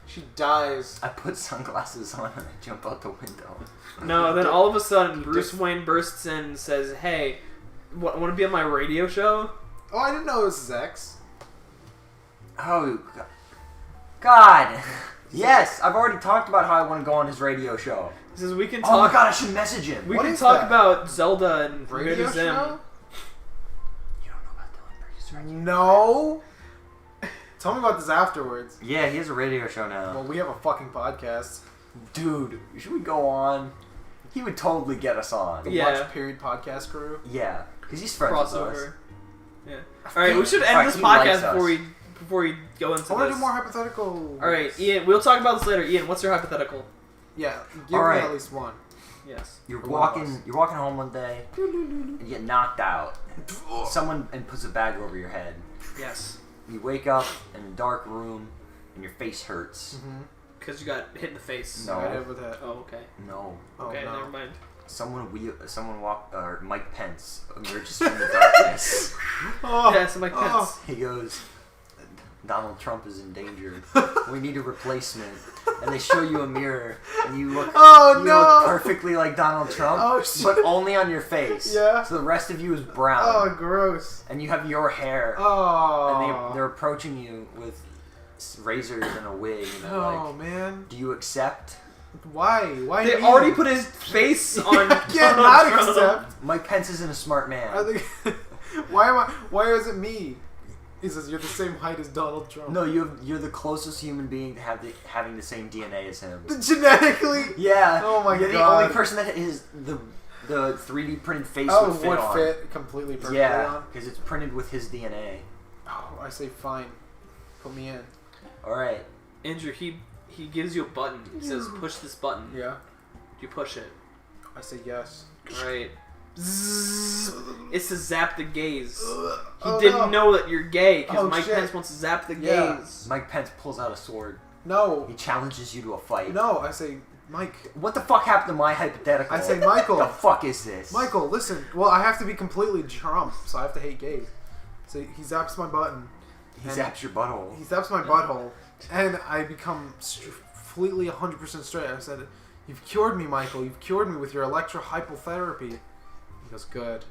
She dies. I put sunglasses on and I jump out the window. No, then all of a sudden, Bruce Wayne bursts in and says, "Hey, want to be on my radio show?" Oh, I didn't know it was his ex. Oh, God. Yes, I've already talked about how I want to go on his radio show. He says, "We can Oh my talk. God, I should message him. we What can is talk that? about Zelda and Radio Rid of Zim." show? You don't know about Dylan Burgess, right? No. Tell me about this afterwards. Yeah, he has a radio show now. Well, we have a fucking podcast. Dude, should we go on? He would totally get us on. The Yeah. Watch Period podcast crew. Yeah, because he's friends with us. Crossover. Yeah. All right, we should end Alright, this he likes podcast us. before we go into I want to this. do more hypothetical. All right, Ian. We'll talk about this later. Ian, what's your hypothetical? Yeah, give All me right. at least one. Yes. You're For one of walking. us. You're walking home one day, and you get knocked out. Someone and puts a bag over your head. Yes. You wake up in a dark room, and your face hurts. Mm-hmm. Because you got hit in the face. No. Right over that. Oh, okay. No. Oh, Okay, no. never mind. Someone walked. Or Mike Pence emerges from the darkness. Oh, Yeah, so Mike Pence. oh. He goes, Donald Trump is in danger. We need a replacement. And they show you a mirror, and you look. Oh, you no. look perfectly like Donald Trump, Oh, shit. but only on your face. Yeah. So the rest of you is brown, Oh, gross. and you have your hair. Oh. And they're approaching you with razors and a wig, and they're Oh, like, man. "Do you accept?" Why? Why They me? already put his face on. I can't Donald not Trump. accept. Mike Pence isn't a smart man. I think. Why is it me? He says you're the same height as Donald Trump. No, you're the closest human being to having the same DNA as him. Genetically. Yeah. Oh my You're the God. only person that is the 3D printed face Oh, would fit would on. fit completely perfectly Yeah, on. because it's printed with his DNA. Oh, I say fine. Put me in. All right. Andrew, he gives you a button. He says, "Push this button." Yeah. You push it. I say yes. All right. Zzz. It's to zap the gaze. He Oh, didn't no. know that you're gay because Oh, Mike shit. Pence wants to zap the Yeah. gaze. Mike Pence pulls out a sword. No. He challenges you to a fight. No. I say Mike. What the fuck happened to my hypothetical? I say Michael. The fuck is this? Michael, listen. Well, I have to be completely Trump, so I have to hate gays. So he zaps my button. He and zaps your butthole. He zaps my butthole, and I become completely 100% straight. I said, "You've cured me, Michael. You've cured me with your electrohypotherapy." He goes, "Good."